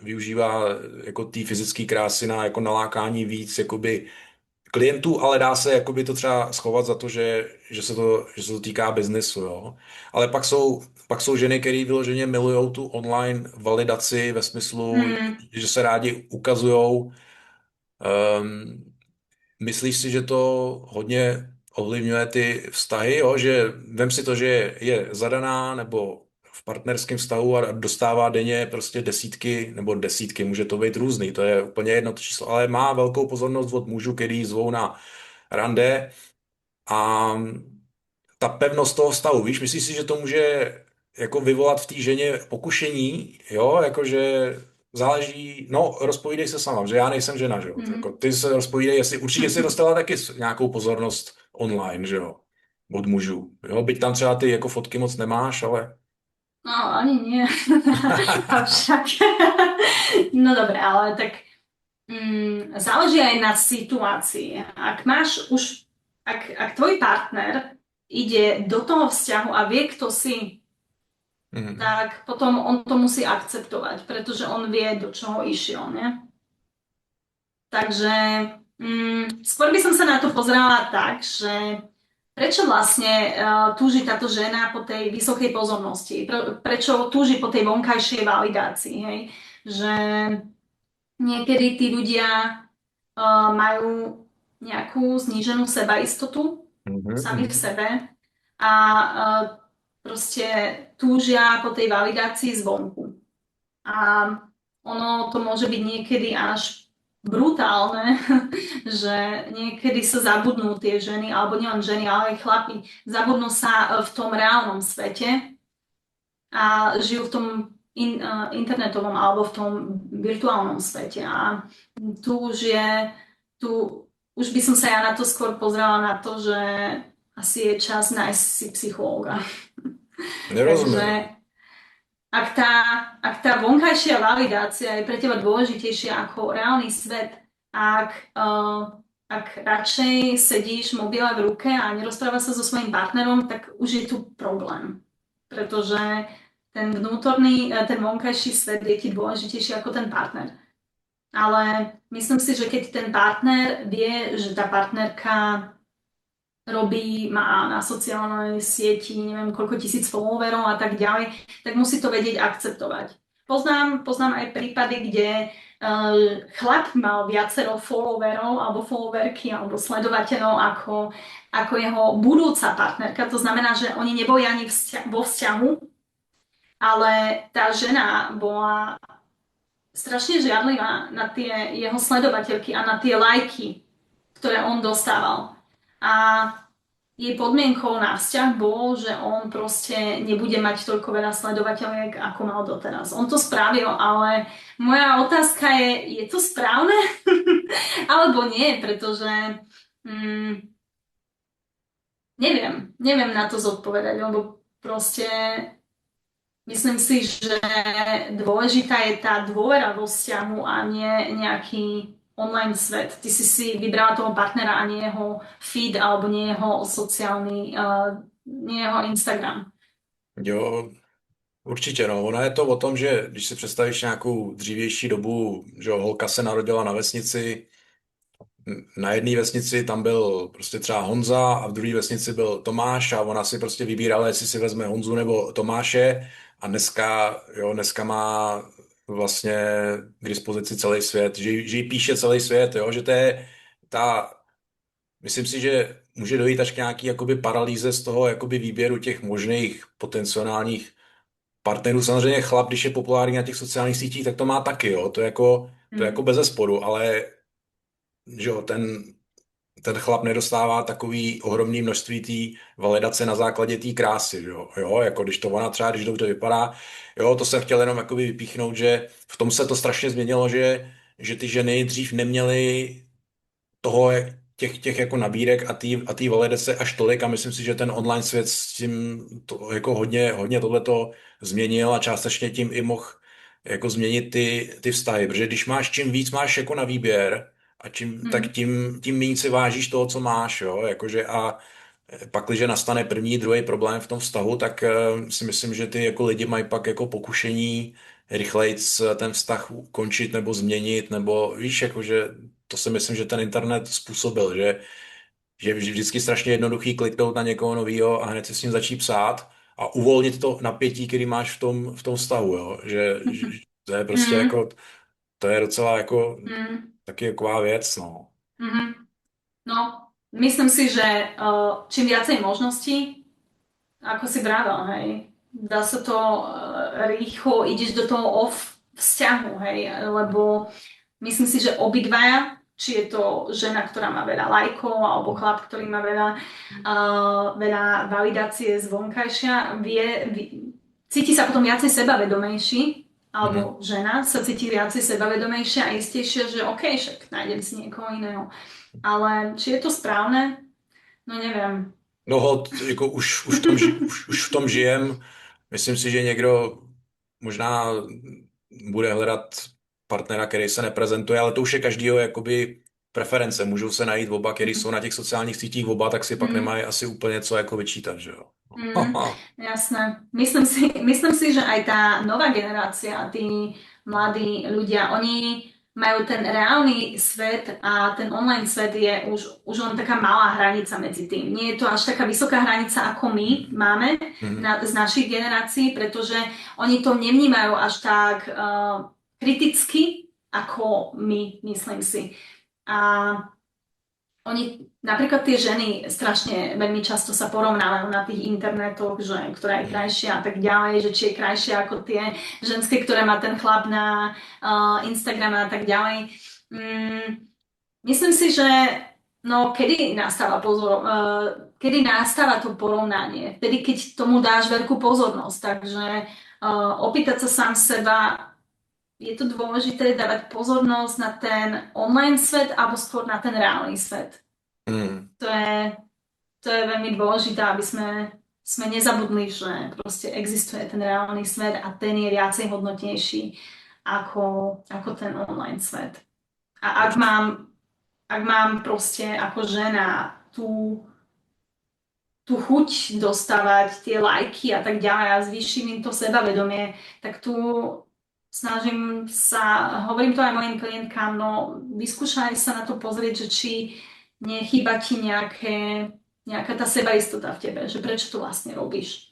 využívá jako té fyzické krásy na jako nalákání víc jakoby klientů, ale dá se jakoby to třeba schovat za to, že se to týká biznesu, jo. Ale pak jsou ženy, které vyloženě milují tu online validaci ve smyslu, mm. že se rádi ukazujou. Myslíš si, že to hodně ovlivňuje ty vztahy, jo? Že vem si to, že je zadaná nebo v partnerském vztahu a dostává denně prostě desítky, může to být různý, to je úplně jedno to číslo, ale má velkou pozornost od mužů, který ji zvou na rande a ta pevnost toho stavu, víš, myslíš si, že to může jako vyvolat v té ženě pokušení, jo, jakože záleží, no, rozpovídej se sama, že já nejsem žena, že jo, jako Mm. ty se rozpovídej, jestli určitě si dostala taky nějakou pozornost online, že jo, od mužů, jo, byť tam třeba ty jako fotky moc nemáš, ale No, ani nie. Avšak. No dobre, ale tak záleží aj na situácii. Ak máš už, ak tvoj partner ide do toho vzťahu a vie, kto si, mhm. tak potom on to musí akceptovať, pretože on vie, do čoho išiel, ne? Takže skôr by som sa na to pozerala tak, že prečo vlastne túži táto žena po tej vysokej pozornosti? Prečo túži po tej vonkajšej validácii, hej? Že niekedy tí ľudia majú nejakú zníženú sebaistotu Mhm, sami v mhm. sebe a proste túžia po tej validácii zvonku. A ono to môže byť niekedy až brutálne, že niekedy sa zabudnú tie ženy, alebo nielen ženy, ale aj chlapi, zabudnú sa v tom reálnom svete a žijú v tom internetovom alebo v tom virtuálnom svete. A tu už tu už by som sa ja na to skôr pozrela na to, že asi je čas nájsť si psychológa. Nerozumiem. Takže ak tá, ak tá vonkajšia validácia je pre teba dôležitejšia ako reálny svet, ak radšej sedíš v mobile v ruke a nerozprávaš sa so svojím partnerom, tak už je tu problém. Pretože ten vnútorný, ten vonkajší svet je ti dôležitejší ako ten partner. Ale myslím si, že keď ten partner vie, že tá partnerka má na sociálnej sieti neviem koľko tisíc followerov a tak ďalej, tak musí to vedieť akceptovať. Poznám aj prípady, kde chlap mal viacero followerov alebo followerky alebo sledovateľov ako jeho budúca partnerka. To znamená, že oni neboli ani vo vzťahu, ale tá žena bola strašne žiadlivá na tie jeho sledovateľky a na tie lajky, ktoré on dostával. A jej podmienkou na vzťah bolo, že on proste nebude mať toľko veľa sledovateľiek, ako mal doteraz. On to spravil, ale moja otázka je to správne? Alebo nie, pretože mm, neviem na to zodpovedať, lebo proste myslím si, že dôležitá je tá dôvera vo vzťahu a nie nejaký online svet. Ty si vybrala toho partnera a nie jeho feed alebo nie jeho sociálny, nie jeho Instagram. Jo, určitě, no. Ono je to o tom, že když si představíš nějakou dřívější dobu, že jo, holka se narodila na vesnici, na jedné vesnici tam byl prostě třeba Honza a v druhé vesnici byl Tomáš a ona si prostě vybírala, jestli si vezme Honzu nebo Tomáše a dneska má vlastně k dispozici celý svět, že jí píše celý svět, jo, že to je ta, myslím si, že může dojít až k nějaký jakoby paralýze z toho jakoby výběru těch možných potenciálních partnerů. Samozřejmě chlap, když je populární na těch sociálních sítích, tak to má taky, jo, to je jako Mm. bezesporu, ale že jo, ten chlap nedostává takový ohromný množství té validace na základě té krásy, jo, jako když to ona třeba, když dobře vypadá, jo, to jsem chtěl jenom jakoby vypíchnout, že v tom se to strašně změnilo, že ty ženy dřív neměly toho, těch jako nabídek a tý validace až tolik a myslím si, že ten online svět s tím to, jako hodně tohleto změnil a částečně tím i mohl jako změnit ty vztahy, protože když máš, čím víc máš jako na výběr a tak Mm. tím méně si vážíš toho, co máš, jo, jakože a pak, když nastane první, druhý problém v tom vztahu, tak si myslím, že ty jako lidi mají pak jako pokušení rychleji ten vztah ukončit nebo změnit, nebo víš, jakože to si myslím, že ten internet způsobil, že je vždycky strašně jednoduchý kliknout na někoho novýho a hned si s ním začít psát a uvolnit to napětí, který máš v tom vztahu, jo, že to je prostě Mm. jako, to je docela jako Mm. taky taková věc, no. Mm. No, myslím si, že čím viacej možností, ako si vravel, hej, dá sa to rýchlo, ideš do toho off vzťahu, hej, lebo myslím si, že obidvaja, či je to žena, ktorá má veľa lajkov, alebo chlap, ktorý má veľa validácie zvonkajšia, cíti sa potom viacej sebavedomejší, Mhm. alebo žena sa cíti viacej sebavedomejšia a istejšia, že OK, však nájdem si niekoho iného. Ale či je to správne? No neviem. No hod, jako už v tom žijem. Myslím si, že někdo možná bude hledat partnera, který se neprezentuje, ale to už je každýho jakoby preference. Můžou se najít oba, který jsou na těch sociálních sítích oba, tak si pak Mm. nemají asi úplně co jako vyčítat, že jo. Mm, jasné. Myslím si, že aj tá nová generácia, tí mladí ľudia, oni majú ten reálny svet a ten online svet je už len taká malá hranica medzi tým. Nie je to až taká vysoká hranica, ako my máme Mhm. z našich generácií, pretože oni to nevnímajú až tak kriticky, ako my, myslím si. A oni, napríklad tie ženy strašne veľmi často sa porovnávajú na tých internetoch, že ktorá je Hmm. krajšia a tak ďalej, že či je krajšia ako tie ženské, ktoré má ten chlap na Instagrame a tak ďalej. Myslím si, že no, kedy nastáva to porovnanie? Vtedy, keď tomu dáš veľkú pozornosť. Takže opýtať sa sám seba, je to dôležité dávať pozornosť na ten online svet alebo skôr na ten reálny svet. Hmm. To je, to je veľmi dôležité, aby sme nezabudli, že proste existuje ten reálny svet a ten je viacej hodnotnejší ako ten online svet. A ak mám proste ako žena tú chuť dostávať tie lajky a tak ďalej a zvýšim im to sebavedomie, tak tu snažím sa, hovorím to aj mojim klientkám, no vyskúšaj sa na to pozrieť, že či nechýba ti nejaká tá sebaistota v tebe, že prečo to vlastne robíš.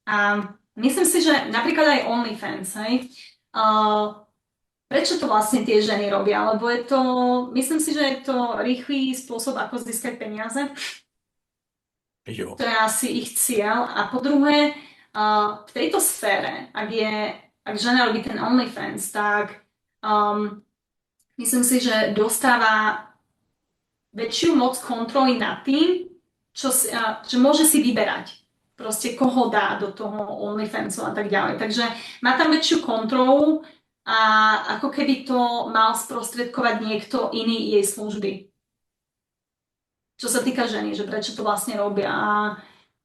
A myslím si, že napríklad aj OnlyFans, hej, prečo to vlastne tie ženy robia? Lebo myslím si, že je to rýchly spôsob, ako získať peniaze. To Jo. je asi ich cieľ. A po druhé, v tejto sfére, ak žena robí ten OnlyFans, tak um, myslím si, že dostáva väčšiu moc kontroly nad tým, že môže si vyberať proste koho dá do toho OnlyFansu a tak ďalej. Takže má tam väčšiu kontrolu a ako keby to mal sprostredkovať niekto iný jej služby. Čo sa týka ženy, že prečo to vlastne robia. A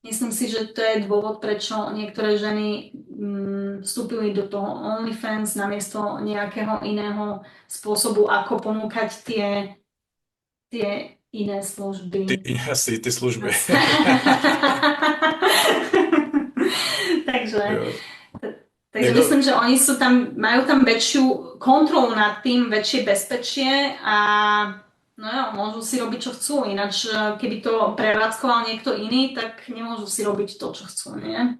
myslím si, že to je dôvod, prečo niektoré ženy vstúpili do toho OnlyFans namiesto nejakého iného spôsobu, ako ponúkať tie iné služby. Asi ty služby. takže, Jo. takže Jako, myslím, že oni majú tam väčšiu kontrolu nad tým, väčšie bezpečie a no jo, môžu si robiť, čo chcú. Ináč, keby to prevádzkoval niekto iný, tak nemôžu si robiť to, čo chcú, nie?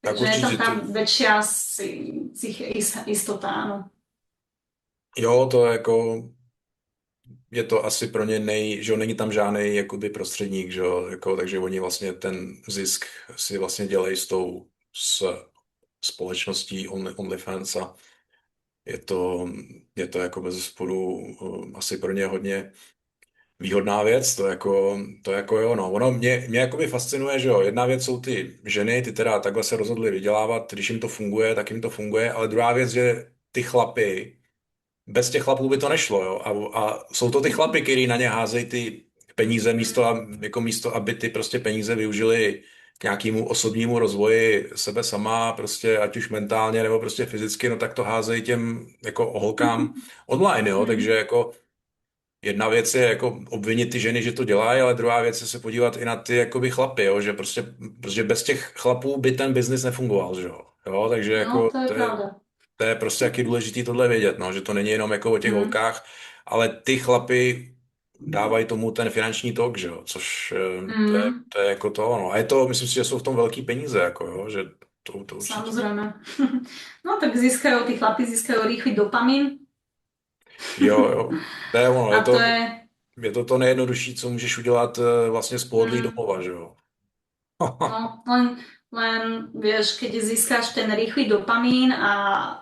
tak Takže je tam určitě tam to, väčšia istota, áno. jo, to jako, je to asi pro ně že jo, není tam žádný jakoby prostředník, že jo, jako, takže oni vlastně ten zisk si vlastně dělají s společností OnlyFans a je to, je to jako bez sporu asi pro ně hodně výhodná věc, to jako jo, no. Ono mě jakoby fascinuje, že jo, jedna věc jsou ty ženy, ty teda takhle se rozhodly vydělávat, když jim to funguje, tak jim to funguje, ale druhá věc, že ty chlapy, bez těch chlapů by to nešlo, jo, a jsou to ty chlapy, který na ně házejí ty peníze místo, aby ty prostě peníze využili k nějakému osobnímu rozvoji sebe sama, prostě ať už mentálně nebo prostě fyzicky, no tak to házejí těm jako holkám online, jo, takže jako jedna věc je jako obvinit ty ženy, že to dělají, ale druhá věc je se podívat i na ty jakoby chlapy, jo, že prostě bez těch chlapů by ten biznis nefungoval, že jo. Jo, takže No, jako to je pravda. to je prostě taky důležitý tohle vědět, no, že to není jenom jako o těch Mm. holkách, ale ty chlapy dávají tomu ten finanční tok, že jo, což Mm. to je jako to, no. A je to, myslím si, že jsou v tom velký peníze, jako jo, že to určitě. Samozrejme. No tak tí chlapi získajú rýchly dopamín Jo, jo, to je ono, a to je, je to nejjednodušší, co můžeš udělat vlastně z pohodlí mm, domova, že jo. no, len vieš, keď získáš ten rýchly dopamín a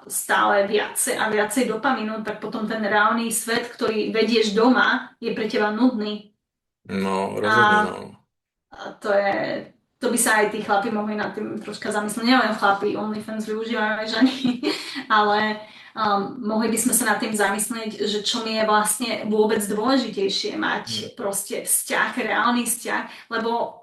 stále viacej a viacej dopamínu, tak potom ten reálny svet, ktorý vedieš doma, je pre teba nudný. No, rozhodně, A no. A to by sa aj tí chlapi mohli nad tým troška zamyslieť. Nielen chlapi, OnlyFans využívajú aj ženy, ale mohli by sme sa nad tým zamyslieť, že čo mi je vlastne vôbec dôležitejšie mať proste vzťah, reálny vzťah, lebo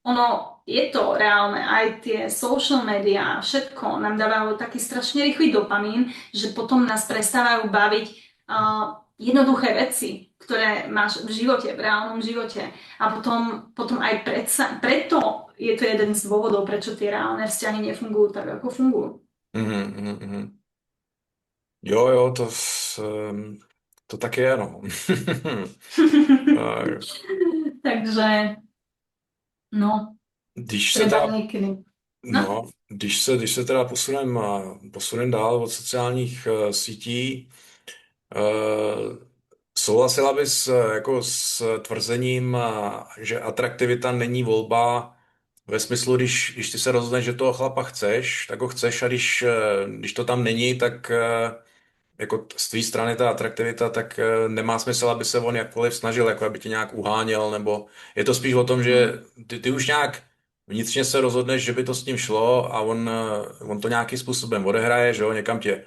ono je to reálne, aj tie social media, všetko nám dávajú taký strašne rýchly dopamín, že potom nás prestávajú baviť jednoduché veci, ktoré máš v živote, v reálnom živote. A potom aj preto je to jeden z dôvodov, prečo tie reálne vzťahy nefungujú tak, ako fungujú. Mhm, mhm, mhm. Jo, jo, to tak je, no. A Takže, no, Když se treba teda, niekedy. No, no, když se teda posunem dál od sociálních sítí, Souhlasila bys jako s tvrzením, že atraktivita není volba ve smyslu, když ty se rozhodneš, že toho chlapa chceš, tak ho chceš a když to tam není, tak jako z tvý strany ta atraktivita, tak nemá smysl, aby se on jakkoliv snažil, jako aby tě nějak uháněl, nebo je to spíš o tom, že Mm, ty už nějak vnitřně se rozhodneš, že by to s ním šlo a on to nějakým způsobem odehraje, že jo, někam tě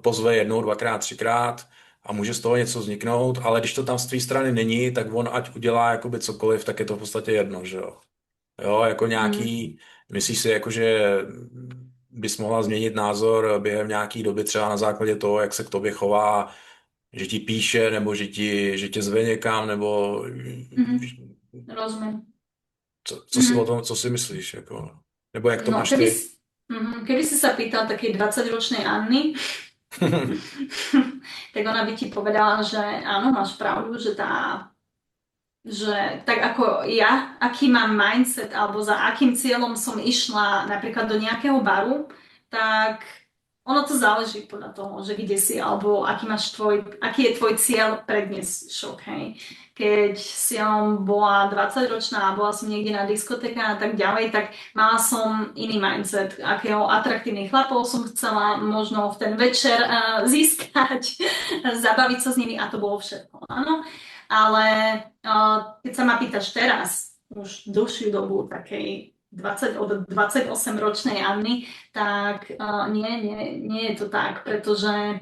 pozve jednou, dvakrát, třikrát a může z toho něco vzniknout, ale když to tam z tvý strany není, tak on ať udělá jakoby cokoliv, tak je to v podstatě jedno, že jo. Jo, jako mm. nějaký, myslíš si, jako, že bys mohla změnit názor během nějaký doby třeba na základě toho, jak se k tobě chová, že ti píše, nebo že tě zve někam, nebo Mhm, rozumiem. co si o Mhm. tom, co si myslíš, jako, nebo jak to No, máš ty? keby si sa pýtal takej 20-ročnej Anny, tak ona by ti povedala, že áno, máš pravdu, že tak ako ja, aký mám mindset alebo za akým cieľom som išla napríklad do nejakého baru, tak ono to záleží podľa toho, že kde si alebo aký je tvoj cieľ pre dnešok, hej. Keď som bola 20-ročná a bola som niekde na diskotéke a tak ďalej, tak mala som iný mindset, akého atraktívnych chlapov som chcela možno v ten večer získať, zabaviť sa s nimi a to bolo všetko, áno. Ale keď sa ma pýtaš teraz, už dlhšiu dobu, takej 28-ročnej Anny, tak nie je to tak, pretože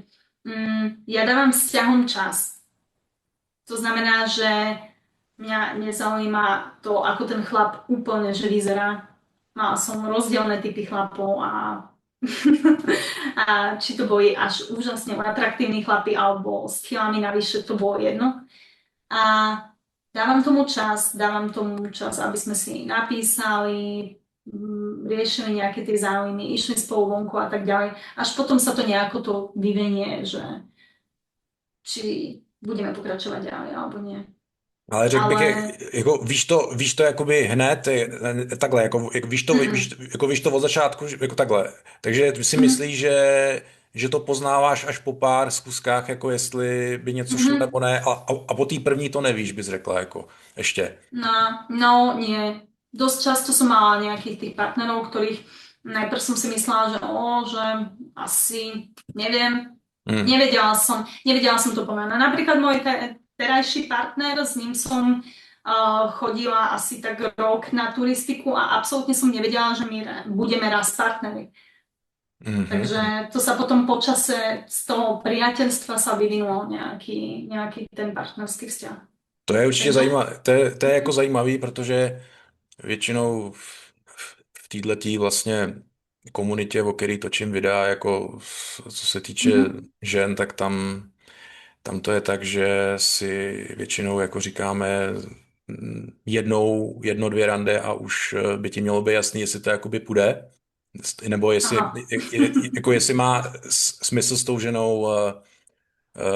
ja dávam vzťahom čas. To znamená, že mňa nezaujíma to, ako ten chlap úplne že vyzerá. Mala som rozdielne typy chlapov a, a či to boli až úžasne atraktívni chlapi alebo s kilami navyše, to bolo jedno. A dávam tomu čas, aby sme si napísali, riešili nejaké tie záujmy, išli spolu vonku a tak ďalej. Až potom sa to nejako to vyvenie, že či budeme pokračovať ďalej alebo nie. Ale řekl bych, Ale jako víš to jakoby hned, takhle, mm, jako víš to od začátku, jako takhle. Takže ty si mm, myslíš, že to poznáváš až po pár zkuskách, jako jestli by něco šlo mm, nebo ne, a po té první to nevíš, bys řekla, jako ještě. no, nie. Dosť často som mala nejakých tých partnerov, ktorých najprv som si myslela, že asi neviem, Hmm. nevedela som to pomenovať. Napríklad môj terajší partner, s ním som chodila asi tak rok na turistiku a absolútne som nevedela, že my budeme raz partneri. Mhm. Takže to sa potom počase z toho priateľstva sa vyvinulo nejaký ten partnerský vzťah. To je určitě Takže zajímavé, to je jako zajímavý, protože většinou v této vlastně komunitě, o který točím videa, jako co se týče mhm. žen, tak tam to je tak, že si většinou jako říkáme jedno, dvě rande a už by ti mělo být jasný, jestli to jakoby půjde, nebo Aha. jako jestli má smysl s tou ženou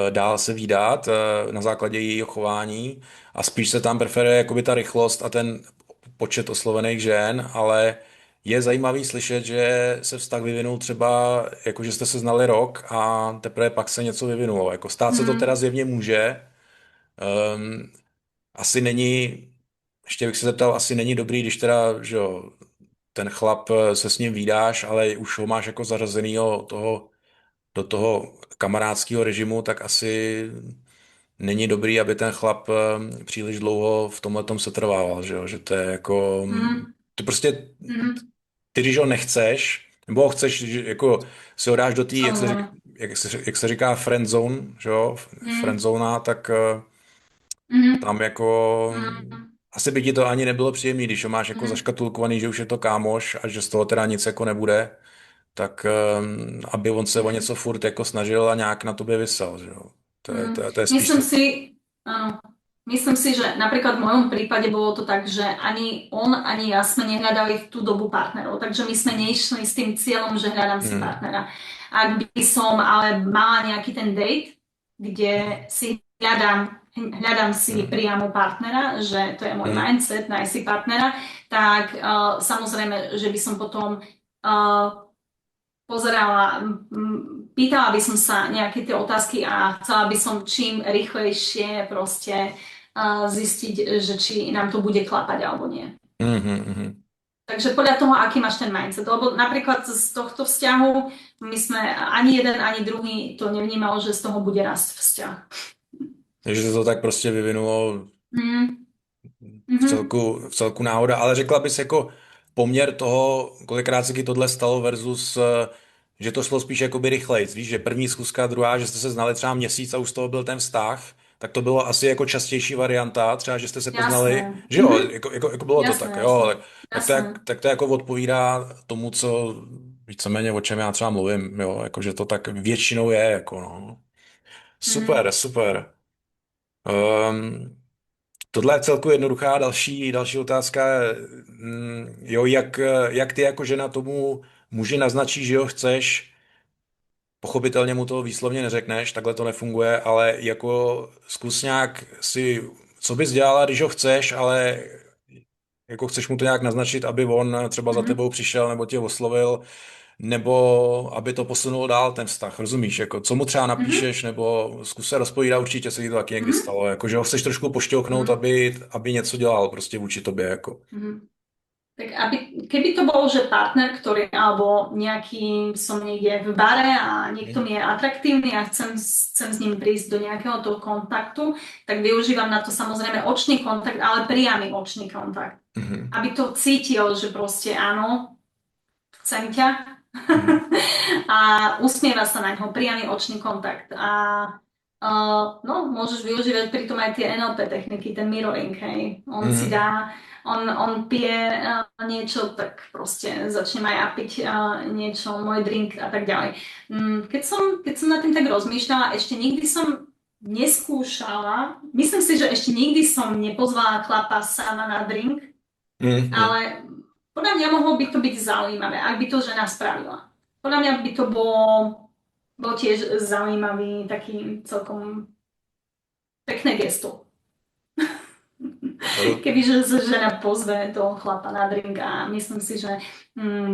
dál se vídat na základě jejího chování a spíš se tam preferuje jakoby ta rychlost a ten počet oslovených žen, ale je zajímavý slyšet, že se vztah vyvinul třeba, jako že jste se znali rok a teprve pak se něco vyvinulo. Jako stát se to teda Mhm. zjevně může. Um, asi není, ještě bych se zeptal, asi není dobrý, když teda, že jo, ten chlap se s ním vídáš, ale už ho máš jako zařazenýho do toho kamarádského režimu, tak asi není dobrý, aby ten chlap příliš dlouho v tomhletom se trvával, že jo? Že to je jako, Mhm. ty prostě, Mhm. ty když ho nechceš, nebo ho chceš, že jako si ho dáš do té, Samozrejme. jak se říká friend zone, že jo? Friend Mhm. zona, tak Mhm. tam jako Mhm. asi by ti to ani nebylo příjemné, když ho máš jako Mhm. zaškatulkovaný, že už je to kámoš a že z toho teda nic jako nebude, tak aby on se o Mhm. něco furt jako snažil a nějak na tobě visel, že jo? To je spíš Myslím to. si, áno, myslím si, že napríklad v mojom prípade bolo to tak, že ani on, ani ja sme nehľadali v tú dobu partnerov, takže my sme neišli s tým cieľom, že hľadám si Hmm. partnera. Ak by som ale mala nejaký ten date, kde si hľadám si Hmm. priamo partnera, že to je môj Hmm. mindset, nájsť si partnera, tak samozrejme, že by som potom pozerala, pýtala by som sa nejaké tie otázky a chcela by som čím rýchlejšie proste zistiť, že či nám to bude klapať alebo nie. Mhm. Takže podľa toho, aký máš ten mindset. Lebo napríklad z tohto vzťahu my sme ani jeden, ani druhý to nevnímal, že z toho bude rast vzťah. Takže se to tak prostě vyvinulo Mm, v celku náhoda, ale řekla bys jako poměr toho, kolikrát se ti tohle stalo versus, že to šlo spíš jakoby rychlejc, víš, že první schůzka, druhá, že jste se znali třeba měsíc a už z toho byl ten vztah, tak to bylo asi jako častější varianta, třeba, že jste se poznali, jasné. že jo, jako bylo to Jasné, tak, jo, jasné. Jasné. tak to jako odpovídá tomu, co víceméně o čem já třeba mluvím, jo, jako že to tak většinou je, jako no. Mhm. Super, super. Um, Tohle je celku jednoduchá. Další otázka je, jo, jak ty jako žena tomu muži naznačíš, že ho chceš, pochopitelně mu to výslovně neřekneš, takhle to nefunguje, ale jako zkus nějak si, co bys dělala, když ho chceš, ale jako chceš mu to nějak naznačit, aby on třeba za Mhm. tebou přišel nebo tě oslovil, nebo aby to posunulo dál ten vztah, rozumíš? Jako, co mu třeba Mhm. napíšeš, nebo zkus se rozpovídat, určitě se ti to taky někdy Mhm. stalo, jako, že ho chceš trošku pošťouchnout, Mhm. aby něco dělal prostě vůči tobě, jako. Mhm. Tak aby, keby to bol, že partner, ktorý, alebo nejaký, som niekde v bare a niekto mi je atraktívny a chcem s ním prísť do nejakého toho kontaktu, tak využívam na to samozrejme očný kontakt, ale priamy očný kontakt. Mhm. Aby to cítil, že proste áno, chcem ťa. Mhm. A usmieva sa na ňo, priamy očný kontakt. A no, môžeš využívať pritom aj tie NLP techniky, ten mirroring, hej. On si Mhm. dá, on pije niečo, tak proste začnem aj ja piť niečo, môj drink a tak ďalej. Keď som nad tým tak rozmýšľala, ešte nikdy som neskúšala, myslím si, že ešte nikdy som nepozvala chlapa sama na drink, Mhm. ale podľa mňa mohlo by to byť zaujímavé, ak by to žena spravila. Podľa mňa by to bol tiež zaujímavý, taký celkom pekné gesto. Mhm. Kebyže sa žena pozve toho chlapa na drink a myslím si, že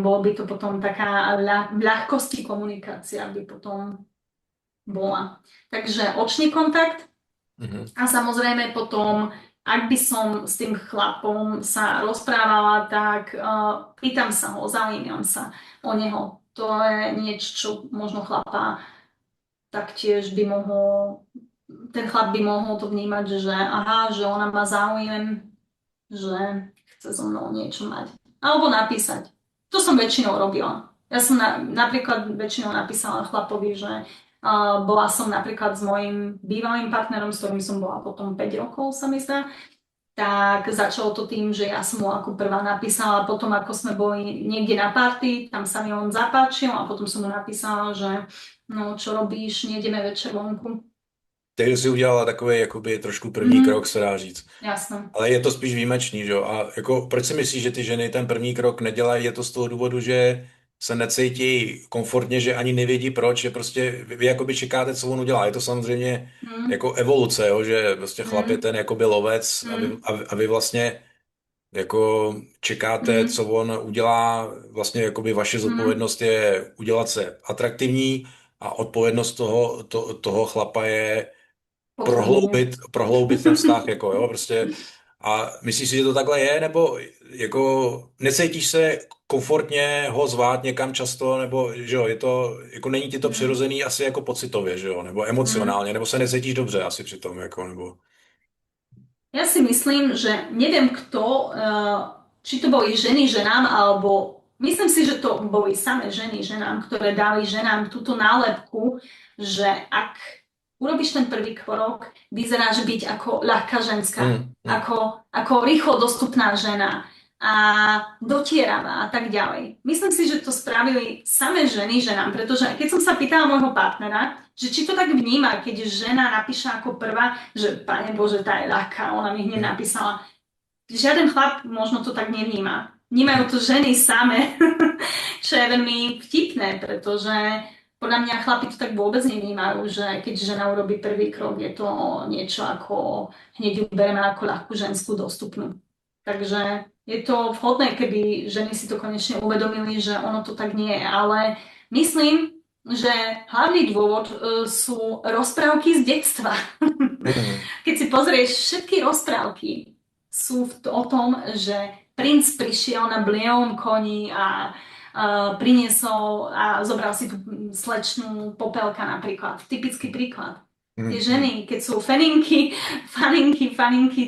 bolo by to potom taká v ľahkosti komunikácia by potom bola. Takže očný kontakt Mhm. a samozrejme potom, ak by som s tým chlapom sa rozprávala, tak pýtam sa ho, zaujímam sa o neho. To je niečo, čo možno chlapa taktiež by mohol, ten chlap by mohol to vnímať, že aha, že ona má záujem, že chce so mnou niečo mať. Alebo napísať. To som väčšinou robila. Ja som napríklad väčšinou napísala chlapovi, že bola som napríklad s mojim bývalým partnerom, s ktorým som bola potom 5 rokov, sa mi zdá, tak začalo to tým, že ja som mu ako prvá napísala, potom ako sme boli niekde na party, tam sa mi on zapáčil a potom som mu napísala, že no čo robíš, nejdeme večer vonku. Takže si udělala takový jakoby trošku první krok, Mhm, se dá říct. jasné. Ale je to spíš výjimečný, že jo? A jako, proč si myslíš, že ty ženy ten první krok nedělají? Je to z toho důvodu, že se necítí komfortně, že ani nevědí proč, že prostě vy jakoby čekáte, co on udělá. Je to samozřejmě Mhm, jako evoluce, jo? Že prostě chlap je mhm, ten jakoby lovec mhm, a vy vlastně jako čekáte, co mhm, on udělá. Vlastně jakoby vaše mhm. zodpovědnost je udělat se atraktivní a odpovědnost toho chlapa je Potvrdenie. prohloubit ten vztah, jako jo, prostě. A myslíš si, že to takhle je, nebo jako necítíš se komfortně ho zvát někam často, nebo že jo, je to, jako není ti to Mhm, přirozený asi jako pocitově, že jo, nebo mhm. emocionálně, nebo se necítíš dobře asi při tom, jako, nebo... Ja si myslím, že neviem kto, či to boli ženy ženám, alebo myslím si, že to boli samé ženy ženám, ktoré dali ženám túto nálepku, že ak urobíš ten prvý krok, vyzeráš byť ako ľahká ženská, Mm, mm, ako rýchlo dostupná žena a dotieravá a tak ďalej. Myslím si, že to spravili samé ženy ženám, pretože keď som sa pýtala môjho partnera, že či to tak vníma, keď žena napíše ako prvá, že Pane Bože, tá je ľahká, ona mi hneď mm, napísala. Žiaden chlap možno to tak nevníma. Vnímajú mm, to ženy same, čo je veľmi vtipné, pretože podľa mňa chlapi to tak vôbec nevnímajú, že keď žena urobí prvý krok, je to niečo ako, hneď ju bereme ako ľahkú ženskú dostupnú. Takže je to vhodné, keby ženy si to konečne uvedomili, že ono to tak nie je, ale Myslím, že hlavný dôvod sú rozprávky z detstva. Hmm. Keď si pozrieš, všetky rozprávky sú o tom, že princ prišiel na blielom koni a priniesol a zobral si tú slečnú Popelka napríklad. Typický príklad. Tie Hmm. ženy, keď sú faninky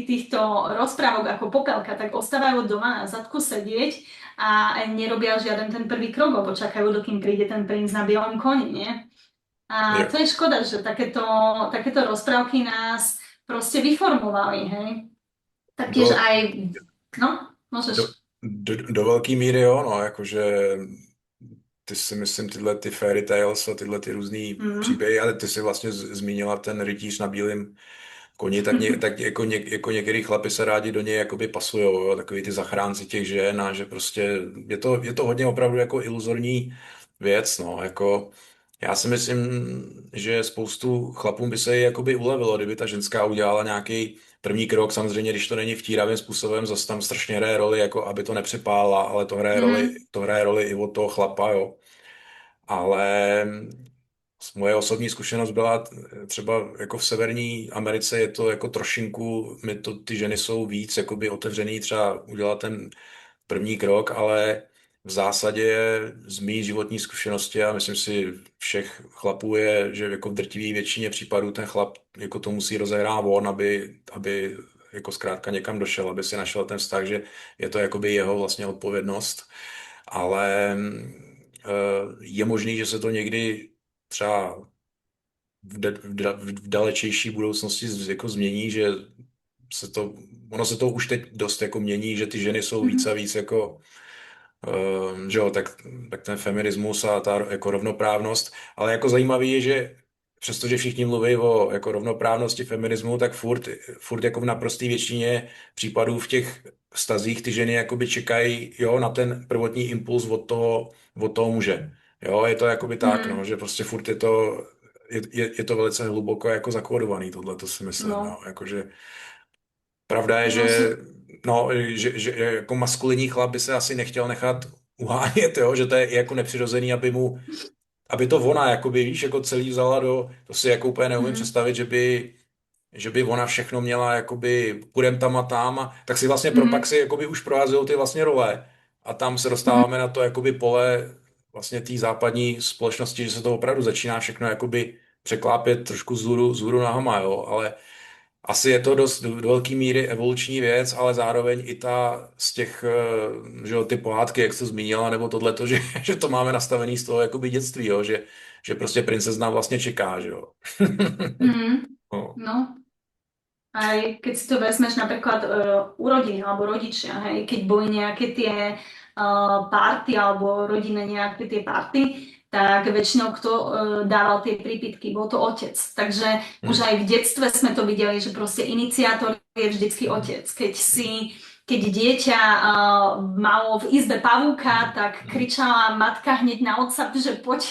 týchto rozprávok ako Popelka, tak ostávajú doma na zadku sedieť a nerobia žiaden ten prvý krok, lebo čakajú, dokým príde ten princ na bielom koni, nie? A Jo. to je škoda, že takéto rozprávky nás proste vyformovali, hej? Taktiež Do, aj, no, do, môžeš. do velké míry jo, no, jakože ty si myslím tyhle ty fairy tales a tyhle ty různý Mm. příběhy, ale ty si vlastně zmínila ten rytíř na bílém koni, tak jako, jako některý chlapi se rádi do něj jakoby pasujou, jo, takový ty zachránci těch žen a že prostě je to hodně opravdu jako iluzorní věc, no, jako já si myslím, že spoustu chlapům by se jí jakoby ulevilo, kdyby ta ženská udělala nějaký první krok, samozřejmě, když to není vtíravým způsobem, zase tam strašně hraje roli, jako aby to nepřepálila, ale Mm. to hraje roli i od toho chlapa, jo. Ale moje osobní zkušenost byla třeba jako v Severní Americe je to jako trošinku, ty ženy jsou víc jakoby otevřený třeba udělat ten první krok, ale v zásadě z mý životní zkušenosti a myslím si všech chlapů je, že jako v drtivé většině případů ten chlap jako to musí rozehrát on, aby jako zkrátka někam došel, aby si našel ten vztah, že je to jakoby jeho vlastně odpovědnost, ale je možný, že se to někdy třeba v dalečejší budoucnosti jako změní, že ono se to už teď dost jako mění, že ty ženy jsou víc a Mhm. víc jako že jo, tak ten feminismus a ta jako rovnoprávnost, ale jako zajímavý je, že přestože všichni mluví o jako rovnoprávnosti feminismu, tak furt jako v naprosté většině případů v těch vztazích ty ženy jakoby čekají, jo, na ten prvotní impuls od toho muže. Jo, je to jakoby tak, no, Mm. že prostě furt je to velice hluboko jako zakódovaný, tohle to si myslím, no, No, jakože pravda je, no že, sú, no, že jako maskulinní chlap by se asi nechtěl nechat uhánět, jo? Že to je jako nepřirozený, aby to ona, jakoby, víš, jako celý vzala to si jako úplně neumím mm. představit, že by ona všechno měla, jakoby, půjdem tam a tam, tak si vlastně pak Mhm. si jakoby už prohazují ty vlastně role a tam se Mhm. dostáváme na to, jakoby, pole vlastně té západní společnosti, že se to opravdu začíná všechno, jakoby, překlápět trošku z hůru nohama, jo, ale asi je to dost do velké míry evoluční věc, ale zároveň i ta z těch, že jo, ty pohádky, jak jsi to zmínila, nebo tohleto, že, že to máme nastavený z toho jakoby dětství, jo, že prostě princezna vlastně čeká, že jo. Mm. No. No, aj keď si to vezmeš napríklad u rodiny alebo rodičia, hej, keď boli nejaké tie party alebo rodinné nejaké tie party, tak väčšinou kto dával tie prípitky, bol to otec. Takže už Hmm. aj v detstve sme to videli, že proste iniciátor je vždycky otec. Keď dieťa malo v izbe pavúka, tak kričala matka hneď na otca, že poď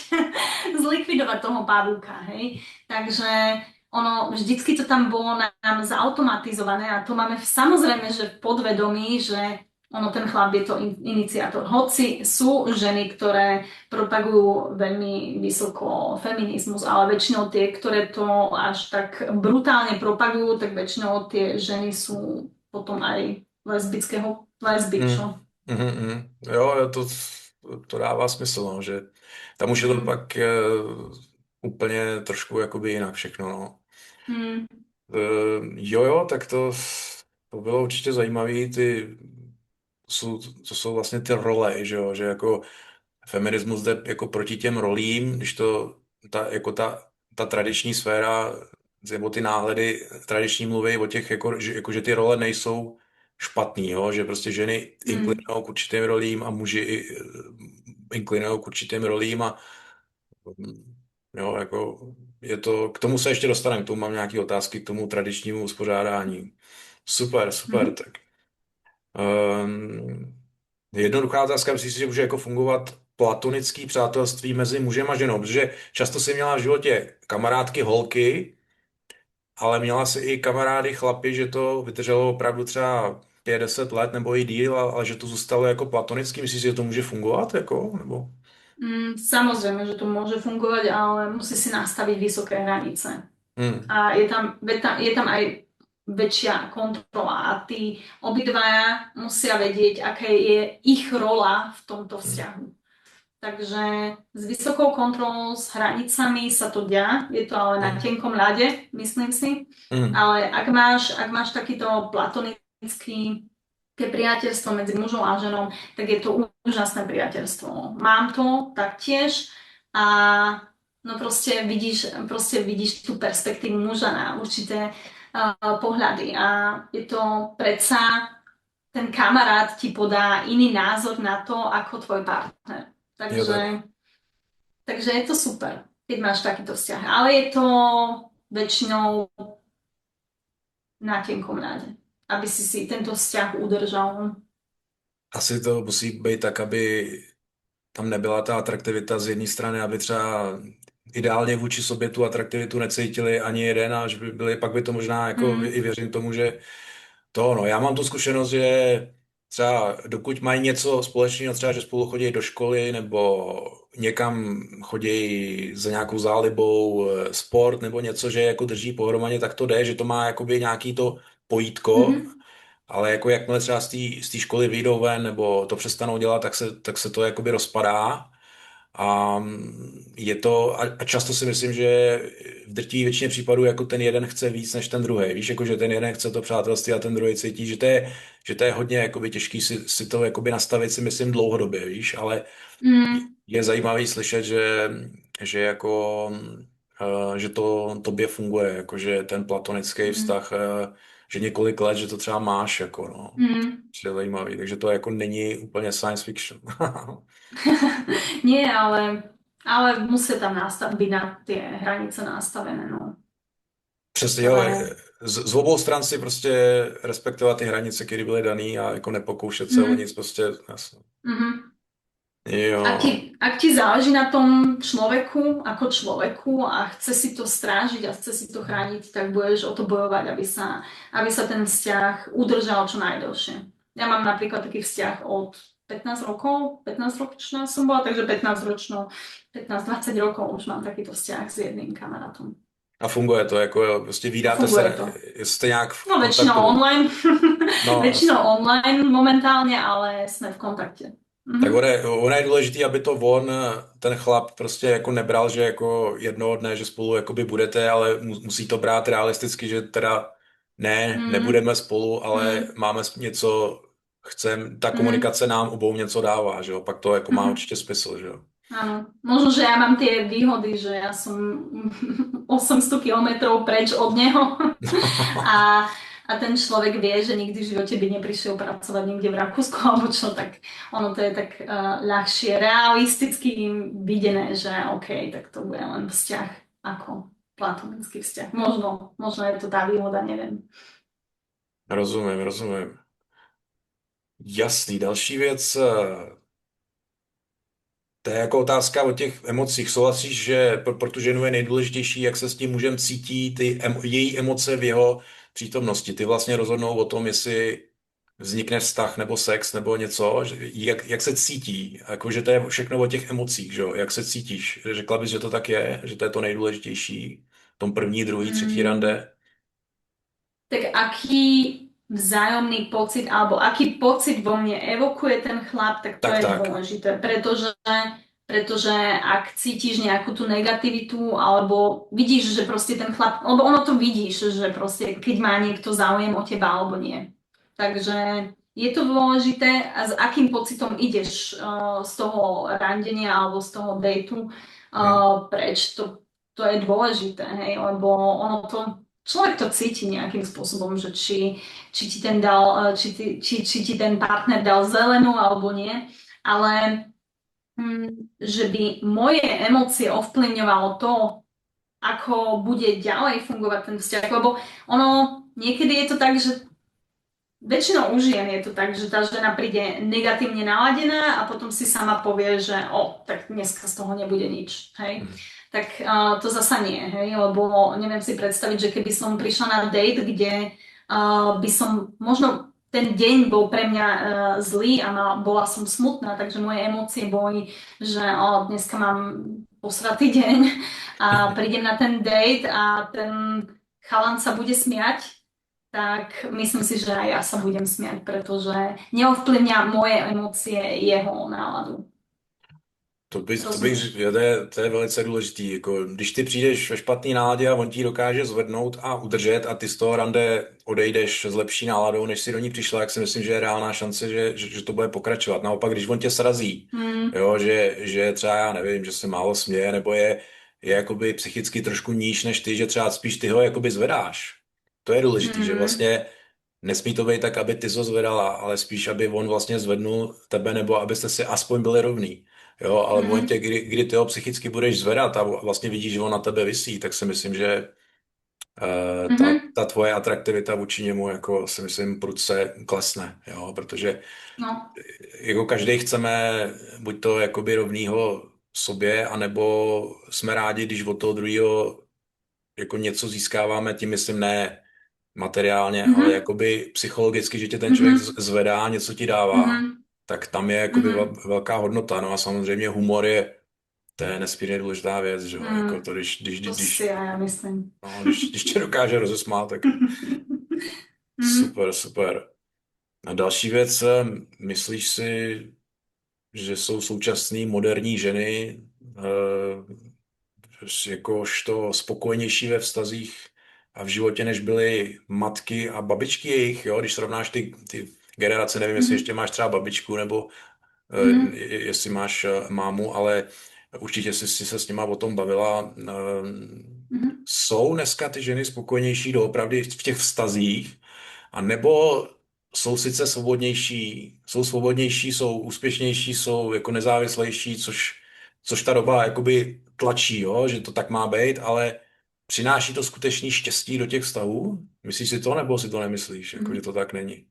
zlikvidovať toho pavúka, hej. Takže ono, vždycky to tam bolo nám zautomatizované a to máme samozrejme, že v podvedomí, že ono, ten chlap je to iniciátor. Hoci sú ženy, ktoré propagujú veľmi vysoko feminizmus, ale väčšinou tie, ktoré to až tak brutálne propagujú, tak väčšinou tie ženy sú potom aj lesby, Hmm. čo? Jo, to dává smysl, no, že tam už je to Mm. pak úplně trošku jakoby jinak všechno, no. Mm. Jo, tak to bylo určitě zajímavé, to jsou vlastně ty role, že jo, že jako feminismus jde jako proti těm rolím, když jako ta tradiční sféra, nebo ty náhledy tradiční mluví o těch, jako, že ty role nejsou špatný, jo? Že prostě ženy Mm. inklinují k určitým rolím a muži inklinují k určitým rolím a jo, jako k tomu se ještě dostaneme, k tomu mám nějaké otázky, k tomu tradičnímu uspořádání. Super, super, Mm. tak. Um, Jednoduchá otázka, myslíš si, že může jako fungovat platonický přátelství mezi mužem a ženou, protože často si měla v životě kamarádky holky, ale měla si i kamarády chlapy, že to vydrželo opravdu třeba 5-10 let nebo i díl, ale že to zůstalo jako platonický. Myslíš si, že to může fungovat? Jako, nebo? Samozrejme, že to môže fungovať, ale musí si nastaviť vysoké hranice. Hmm. A je tam aj väčšia kontrola a tí obidvaja musia vedieť, aká je ich rola v tomto Hmm. vzťahu. Takže s vysokou kontrolou, s hranicami sa to dá, je to ale na Hmm. tenkom ľade, myslím si. Hmm. Ale ak máš takýto platonický ke priateľstvo medzi mužom a ženou, tak je to úžasné priateľstvo. Mám to taktiež a no proste vidíš tú perspektívu muža na určité pohľady a je to predsa ten kamarát ti podá iný názor na to ako tvoj partner. Jo, tak. Takže je to super, keď máš takýto vzťah. Ale je to väčšinou na tenkom ľade, aby si tento vzťah udržal. Asi to musí být tak, aby tam nebyla ta atraktivita z jedné strany, aby třeba ideálně vůči sobě tu atraktivitu necítili ani jeden, a že by byli, pak by to možná, jako i Mm, věřím tomu, že to, no, já mám tu zkušenost, že třeba dokud mají něco společného, třeba, že spolu chodí do školy nebo někam chodí za nějakou zálibou, sport nebo něco, že jako drží pohromadě, tak to jde, že to má jakoby nějaký to pojítko, mhm, ale jako jakmile třeba z té školy vyjdou ven nebo to přestanou dělat, tak se to jakoby rozpadá. A je to, a často si myslím, že v drtivé většině případů jako ten jeden chce víc než ten druhý. Víš, jako že ten jeden chce to přátelství a ten druhý cítí, že to je hodně jakoby těžký si to jakoby nastavit, si myslím, dlouhodobě, víš, ale mm, je zajímavý slyšet, že jako že to tobě funguje, jako že ten platonický mm, vztah, že několik let, že to třeba máš, jako no. mm. Je zajímavý, takže to jako není úplně science fiction. Nie, ale musia tam byť na tie hranice nastavené, no. Přesně, To jo, je... z obou stran si prostě respektovat ty hranice, které byly dané a jako nepokoušet se o Mm, nic, prostě, jasno. mhm. Jo, Ak ti záleží na tom človeku ako človeku a chce si to strážiť a chce si to chrániť, tak budeš o to bojovať, aby sa ten vzťah udržal čo najdlhšie. Ja mám napríklad taký vzťah od 15 rokov, 15 ročná som bola, takže 15 ročno, 15-20 rokov už mám takýto vzťah s jedným kamarátom. a funguje to, jako jo, prostě A vídáte funguje se, to. jste nějak v No väčšinou kontaktu. online, No, väčšinou online momentálne, ale sme v kontakte. tak Mhm. ono je důležitý, aby to ten chlap prostě jako nebral, že jako jednoho dne, že spolu jakoby budete, ale musí to brát realisticky, že teda ne, Mhm. nebudeme spolu, ale Mhm. máme něco, ta Mhm. komunikace nám obou něco dává, že jo, pak to jako má Mhm. určitě smysl, že jo. Áno, možno, že ja mám tie výhody, že ja som 800 kilometrov preč od neho a, a ten človek vie, že nikdy v živote by neprišiel pracovať niekde v Rakúsku alebo čo, tak ono to je tak ľahšie, realisticky videné, že OK, tak to bude len vzťah ako platonický vzťah. Možno je to tá výhoda, neviem. Rozumím, rozumím. Jasný, další věc, to je jako otázka o těch emocích. Souhlasíš, že pro tu ženu je nejdůležitější, jak se s tím mužem cítí, její emoce v jeho přítomnosti. Ty vlastně rozhodnou o tom, jestli vznikne vztah nebo sex nebo něco, jak se cítí. Jako, že to je všechno o těch emocích, že jo? Jak se cítíš. Řekla bys, že to tak je, že to je to nejdůležitější v tom první, druhý, třetí Mm, rande? tak aký vzájomný pocit, alebo aký pocit vo mne evokuje ten chlap, tak to Tak, je tak. dôležité, pretože ak cítiš nejakú tú negativitu, alebo vidíš, že proste ten chlap, lebo ono to vidíš, že proste keď má niekto záujem o teba, alebo nie. Takže je to dôležité a s akým pocitom ideš z toho randenia alebo z toho dejtu Hm. preč, to je dôležité, hej, lebo ono to človek to cíti nejakým spôsobom, že či ti ten dal, či ti ten partner dal zelenú alebo nie, ale že by moje emócie ovplyvňovalo to, ako bude ďalej fungovať ten vzťah, lebo ono niekedy je to tak, že väčšinou u žien je to tak, že tá žena príde negatívne naladená a potom si sama povie, že tak dneska z toho nebude nič, hej. Hm. Tak to zasa nie, hej, lebo neviem si predstaviť, že keby som prišla na date, kde by som možno ten deň bol pre mňa zlý a bola som smutná, takže moje emócie boli, že dneska mám posratý deň a prídem na ten date a ten chalan sa bude smiať, tak myslím si, že aj ja sa budem smiať, pretože neovplyvňa moje emócie jeho náladu. To bych Rozumieš? řekl, to je velice důležitý. Jako, když ty přijdeš ve špatný náladě a on ti ji dokáže zvednout a udržet a ty z toho rande odejdeš s lepší náladou, než si do ní přišla, jak si myslím, že je reálná šance, že to bude pokračovat. Naopak, když on tě srazí, Mm, jo, že třeba já nevím, že se málo směje, nebo je jakoby psychicky trošku níž než ty, že třeba spíš ty ho jakoby zvedáš. To je důležitý, že mm, vlastně nesmí to být tak, aby ty ho zvedala, ale spíš, aby on vlastně zvednul tebe, nebo abyste si aspoň byli rovný. Jo, ale v momentě, mm, kdy ty ho psychicky budeš zvedat a vlastně vidíš, že on na tebe visí, tak si myslím, že mhm. ta tvoje atraktivita vůči němu, jako si myslím, prudce klesne, jo, protože No. jako každý chceme buď to jakoby rovnýho sobě, anebo jsme rádi, když od toho druhého jako něco získáváme, tím myslím ne materiálně, ale Mhm, jakoby psychologicky, že tě ten člověk mhm, zvedá, něco ti dává, mhm, tak tam je jakoby mhm, velká hodnota. No a samozřejmě humor je, to je nesmírně důležitá věc, že jo, jako mm. to, To si aj ja myslím. no, když tě dokáže rozesmát, tak Mhm, super, super. A další věc, myslíš si, že jsou současné moderní ženy jakožto spokojenější ve vztazích a v životě, než byly matky a babičky jejich, jo? Když srovnáš ty generace, nevím, jestli ještě mhm, máš třeba babičku, nebo mhm, jestli máš mámu, ale určitě jsi se s nima o tom bavila. mhm. Jsou dneska ty ženy spokojenější doopravdy v těch vztazích, a nebo jsou sice svobodnější, jsou úspěšnější, jsou jako nezávislejší, což ta doba jakoby tlačí, jo, že to tak má být, ale přináší to skutečný štěstí do těch vztahů? Myslíš si to, nebo si to nemyslíš, jako, že Mhm. to tak není?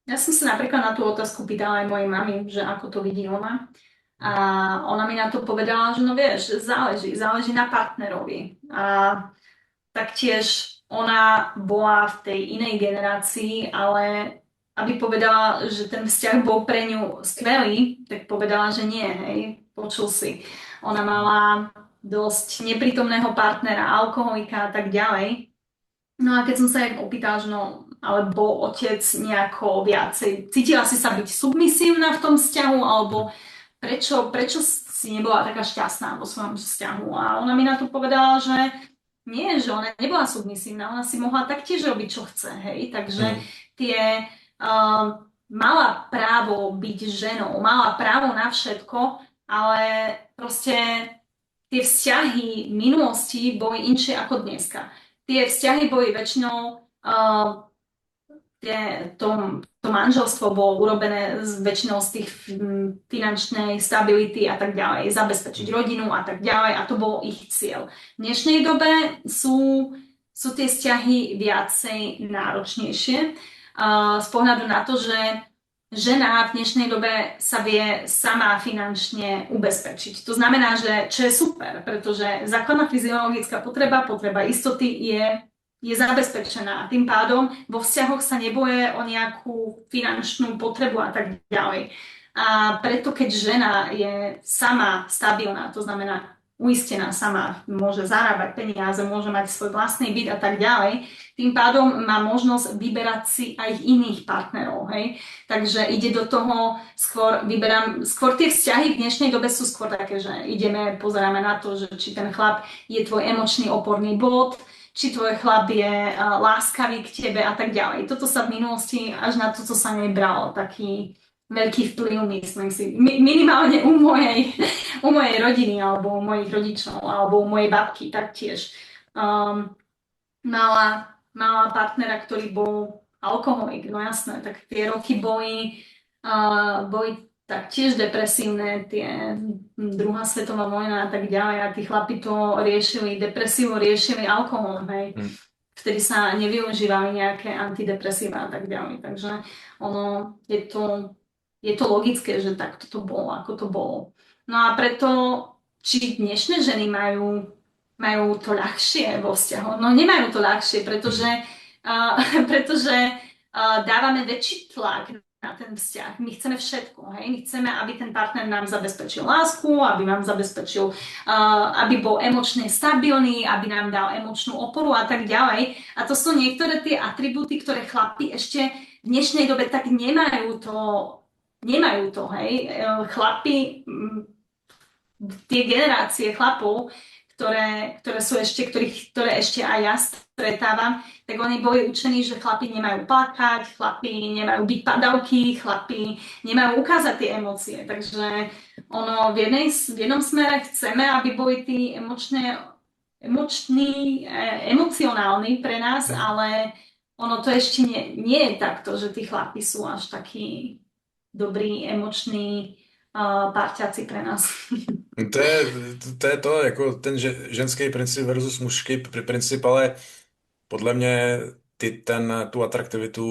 Ja som sa napríklad na tú otázku pýtala aj mojej mamy, že ako to vidí ona. A ona mi na to povedala, že no vieš, záleží na partnerovi. A taktiež ona bola v tej inej generácii, ale aby povedala, že ten vzťah bol pre ňu skvelý, tak povedala, že nie, hej, počul si. Ona mala dosť neprítomného partnera, alkoholika a tak ďalej. No a keď som sa jej opýtala, že no, ale bol otec nejako viacej, cítila si sa byť submisívna v tom vzťahu, alebo prečo si nebola taká šťastná vo svojom vzťahu? A ona mi na to povedala, že nie, že ona nebola submisívna, ona si mohla taktiež robiť, čo chce, hej, takže Hmm. tie mala právo byť ženou, mala právo na všetko, ale proste tie vzťahy minulosti boli inšie ako dneska. Tie vzťahy boli väčšinou to manželstvo bolo urobené väčšinou z tých finančnej stability a tak ďalej, zabezpečiť rodinu a tak ďalej a to bol ich cieľ. V dnešnej dobe sú tie vzťahy viacej náročnejšie z pohľadu na to, že žena v dnešnej dobe sa vie sama finančne ubezpečiť. To znamená, že čo je super, pretože základná fyziologická potreba istoty je zabezpečená a tým pádom vo vzťahoch sa neboje o nejakú finančnú potrebu a tak ďalej. A preto, keď žena je sama stabilná, to znamená uistená sama, môže zarábať peniaze, môže mať svoj vlastný byt a tak ďalej, tým pádom má možnosť vyberať si aj iných partnerov, hej. Takže ide do toho, skôr tie vzťahy v dnešnej dobe sú skôr také, že pozeráme na to, že či ten chlap je tvoj emočný oporný bod, či tvoj chlap je láskavý k tebe a tak ďalej. Toto sa v minulosti až na toto sa nebralo taký veľký vplyv, myslím si. Minimálne u mojej rodiny, alebo u mojich rodičov, alebo u mojej babky taktiež. Um, mala partnera, ktorý bol alkoholik, no jasné, tak tie roky boli taktiež depresívne, tie druhá svetová vojna a tak ďalej a tí chlapi to riešili, depresiu riešili alkoholom, hej. Hmm. Vtedy sa nevyužívali nejaké antidepresíva a tak ďalej, takže ono je to logické, že takto to bolo, ako to bolo. No a preto, či dnešné ženy majú to ľahšie vo vzťahu? No nemajú to ľahšie, pretože dávame väčší tlak na ten vzťah. My chceme všetko, hej? My chceme, aby ten partner nám zabezpečil lásku, aby nám zabezpečil, aby bol emočne stabilný, aby nám dal emočnú oporu a tak ďalej. A to sú niektoré tie atribúty, ktoré chlapi ešte v dnešnej dobe tak nemajú to, hej. Chlapi, tie generácie chlapov, ktoré ešte aj ja stretávam, tak oni boli učení, že chlapi nemajú plakať, chlapi nemajú byť padavky, chlapi nemajú ukázať tie emócie. Takže ono v jednom smere chceme, aby boli tí emocionálni pre nás, ale ono to ešte nie je takto, že tí chlapi sú až takí dobrí, emoční parťáci pre nás. To je to, jako ten ženský princip versus mužský princip, ale podle mě tu atraktivitu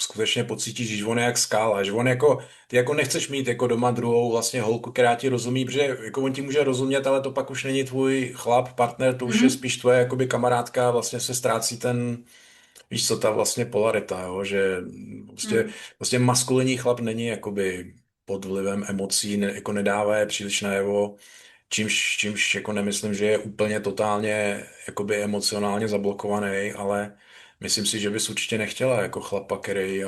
skutečně pocítíš, když on je jak skála, že on jako, ty jako nechceš mít jako doma druhou vlastně holku, která ti rozumí, protože jako on ti může rozumět, ale to pak už není tvůj chlap, partner, to už je Mhm, spíš tvoje jakoby kamarádka, vlastně se ztrácí ten, víš co, ta vlastně polarita, jo, že prostě, mhm, prostě maskulinní chlap není jakoby pod vlivem emocí, jako nedává je příliš najevo, čímž jako nemyslím, že je úplně totálně jakoby emocionálně zablokovaný, ale myslím si, že bys určitě nechtěla jako chlapa, který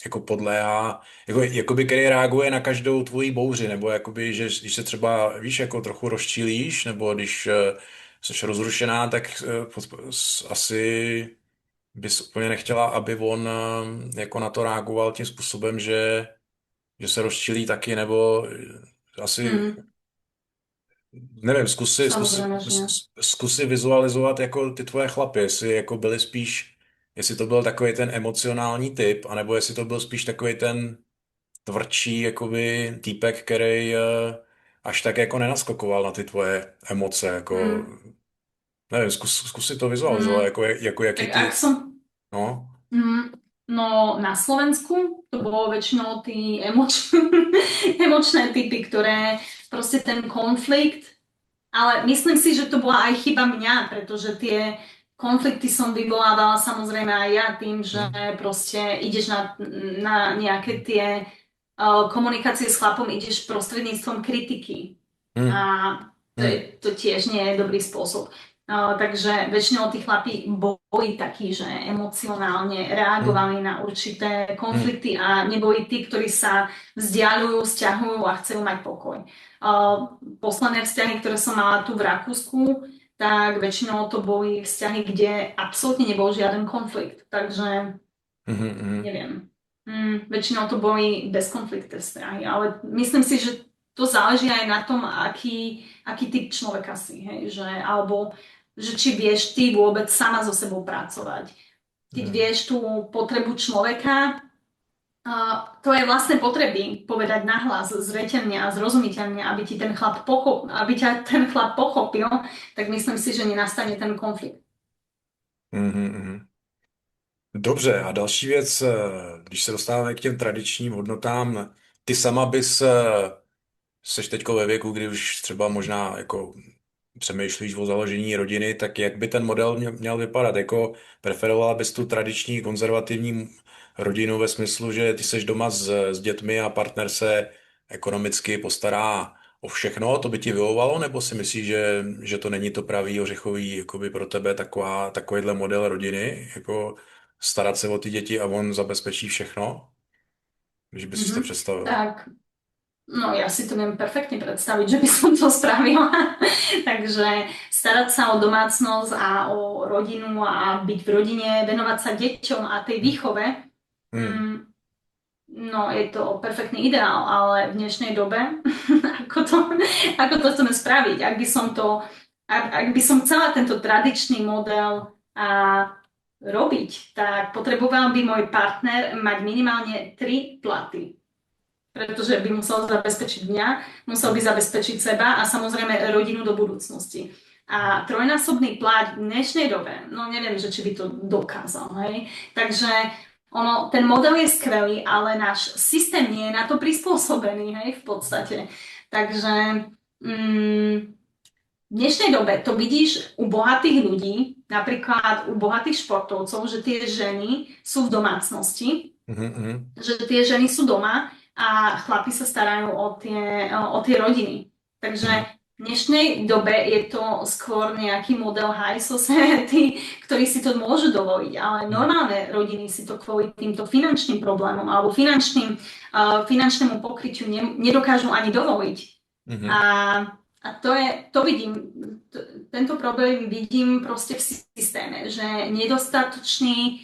jako podléhá, jakoby, který reaguje na každou tvoji bouři, nebo jakoby, že když se třeba, víš, jako trochu rozčílíš, nebo když jsi rozrušená, tak asi bys úplně nechtěla, aby on jako na to reagoval tím způsobem, že se rozčilí taky, nebo asi mhm. nevím, Samozrejme, že nie. zkus si vizualizovat jako ty tvoje chlapy, jestli jako byly spíš, jestli to byl takový ten emocionální typ, anebo jestli to byl spíš takový ten tvrdší jakoby týpek, který až tak jako nenaskakoval na ty tvoje emoce, jako Mhm, nevím, zkus si to vizualizovat, mhm. jako jaký Tak ak ty, som no, Mm, no na Slovensku to bolo väčšinou tí emočné typy, ktoré proste ten konflikt, ale myslím si, že to bola aj chyba mňa, pretože tie konflikty som vyvolávala samozrejme aj ja tým, že hm, proste ideš na nejaké tie komunikácie s chlapom, ideš prostredníctvom kritiky. hm, A hm, to tiež nie je dobrý spôsob. Takže väčšinou tí chlapi boli takí, že emocionálne hm, reagovali na určité hm, konflikty a neboli tí, ktorí sa vzdialujú, stiahujú a chcú mať pokoj. Posledné vzťahy, ktoré som mala tu v Rakúsku, tak väčšinou to boli vzťahy, kde absolútne nebol žiaden konflikt. Takže hm, hm, neviem. Väčšinou to boli bezkonfliktné vzťahy, ale myslím si, že to záleží aj na tom, aký typ človeka si, hej, alebo že či vieš ty vôbec sama so sebou pracovať. Keď hm, vieš tú potrebu človeka, tvoje vlastné potreby povedať nahlas, zreteľne a zrozumiteľne, aby ťa ten chlap pochopil, tak myslím si, že nenastane ten konflikt. hm, hm, hm. Dobře, a další věc, když se dostáváme k těm tradičním hodnotám, ty sama bys, seš teďko ve věku, kdy už třeba možná jako přemýšlíš o založení rodiny, tak jak by ten model měl vypadat? Jako preferovala bys tu tradiční konzervativní rodinu ve smyslu, že ty seš doma s dětmi a partner se ekonomicky postará o všechno, to by ti vyhovovalo, nebo si myslíš, že to není to pravý ořechový jakoby pro tebe takovýhle model rodiny, jako starat se o ty děti a on zabezpečí všechno, když bys si to Mhm. představil? Tak, no ja si to viem perfektne predstaviť, že by som to spravila. Takže starať sa o domácnosť a o rodinu a byť v rodine, venovať sa deťom a tej výchove, Hmm. mm, no je to perfektný ideál, ale v dnešnej dobe, ako to, ako to chceme spraviť? Ak by som chcela tento tradičný model robiť, tak potreboval by môj partner mať minimálne 3 platy, pretože by musel zabezpečiť mňa, musel by zabezpečiť seba a samozrejme rodinu do budúcnosti. A trojnásobný plat v dnešnej dobe, no neviem, že či by to dokázal, hej. Takže ten model je skvelý, ale náš systém nie je na to prispôsobený, hej, v podstate. Takže mm, v dnešnej dobe to vidíš u bohatých ľudí, napríklad u bohatých športovcov, že tie ženy sú v domácnosti, Mhm. že tie ženy sú doma a chlapi sa starajú o tie rodiny. Takže Mhm. v dnešnej dobe je to skôr nejaký model high society, ktorí si to môžu dovoliť, ale Mhm. normálne rodiny si to kvôli týmto finančným problémom alebo finančnému pokrytiu nedokážu ani dovoliť. A, Mhm. a to vidím, tento problém vidím proste v systéme, že nedostatočne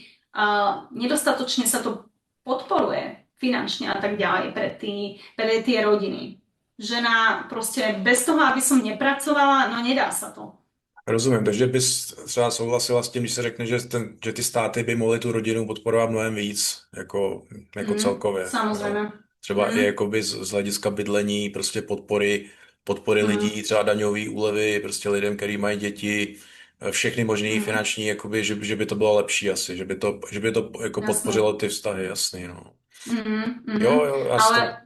sa to podporuje finančne a tak ďalej pre tie rodiny. Žena proste bez toho, aby som nepracovala, no nedá sa to. Rozumím, takže bys třeba souhlasila s tím, když se řekne, že ty státy by mohly tu rodinu podporovat mnohem víc, jako celkově. Jo. Samozrejme. Třeba i Mm, jakoby z hlediska bydlení, prostě podpory lidí, mm, třeba daňové úlevy, prostě lidem, kteří mají děti, všechny možné mm, finanční, jakoby, že by to bylo lepší asi, že by to jako jasné. podpořilo ty vztahy, jasný, no. Jo, Mm. jo, já si to... Ale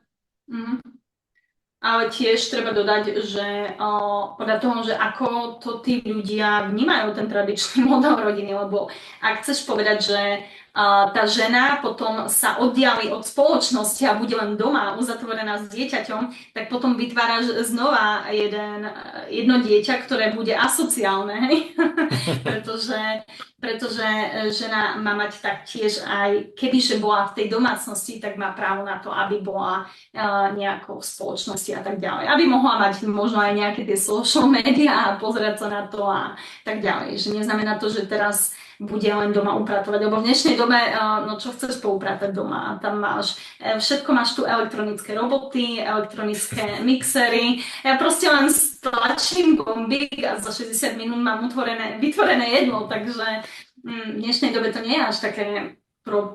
mm, Ale tiež treba dodať, že podľa toho, že ako to tí ľudia vnímajú ten tradičný model rodiny, lebo ak chceš povedať, že tá žena potom sa oddiali od spoločnosti a bude len doma uzatvorená s dieťaťom, tak potom vytváraš znova jedno dieťa, ktoré bude asociálne, hej? pretože žena má mať taktiež aj, kebyže bola v tej domácnosti, tak má právo na to, aby bola nejako v spoločnosti a tak ďalej. Aby mohla mať možno aj nejaké tie social media a pozerať sa na to a tak ďalej. Že neznamená to, že teraz bude len doma upratovať, lebo v dnešnej dobe, no čo chceš poupratať doma? Tam všetko máš tu elektronické roboty, elektronické mixery. Ja proste len stlačím gombík a za 60 minút mám vytvorené jedlo, takže v dnešnej dobe to nie je až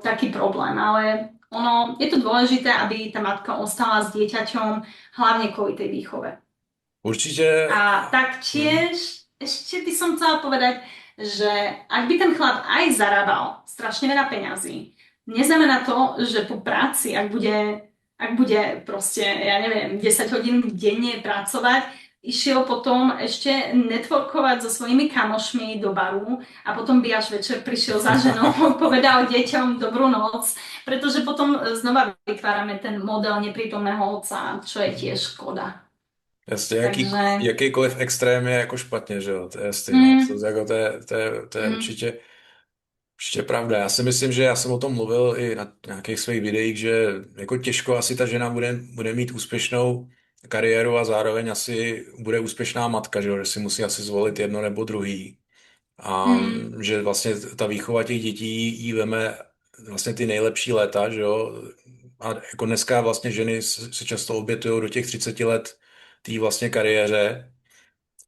taký problém, ale je to dôležité, aby tá matka ostala s dieťaťom, hlavne kvôli tej výchove. Určitě... A Hm. taktiež ešte by som chcela povedať, že ak by ten chlap aj zarábal strašne veľa peňazí, neznamená to, že po práci, ak bude proste, ja neviem, 10 hodín denne pracovať, išiel potom ešte networkovať so svojimi kamošmi do baru a potom by až večer prišiel za ženou, povedal deťom dobrú noc, pretože potom znova vytvárame ten model neprítomného otca, čo je tiež škoda. Jasně, Takže jakýkoliv extrém je jako špatně, že jo, to je jasný, no. mm, To je mm, určitě pravda. Já si myslím, že já jsem o tom mluvil i na nějakých svých videích, že jako těžko asi ta žena bude mít úspěšnou kariéru a zároveň asi bude úspěšná matka, že jo, že si musí asi zvolit jedno nebo druhý. A mm, že vlastně ta výchova těch dětí jí veme vlastně ty nejlepší léta, že jo. A jako dneska vlastně ženy se často obětují do těch 30 let té vlastně kariéře,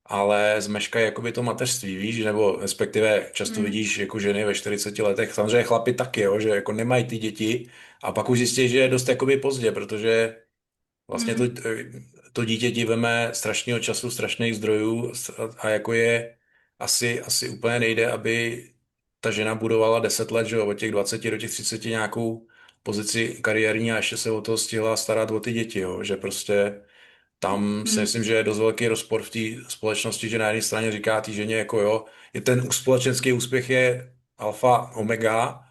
ale zmeškají jakoby to mateřství, víš, nebo respektive často mm, vidíš jako ženy ve 40 letech, samozřejmě chlapi taky, jo, že jako nemají ty děti a pak už zjistí, že je dost jakoby pozdě, protože vlastně mm, to dítě ti veme strašného času, strašných zdrojů a jako je asi úplně nejde, aby ta žena budovala 10 let, že jo, od těch 20 do těch 30 nějakou pozici kariérní a ještě se o to stihla starat o ty děti, jo, že prostě tam si mm, myslím, že je dost velký rozpor v té společnosti, že na jedné straně říká té ženě jako jo, je ten společenský úspěch je alfa omega,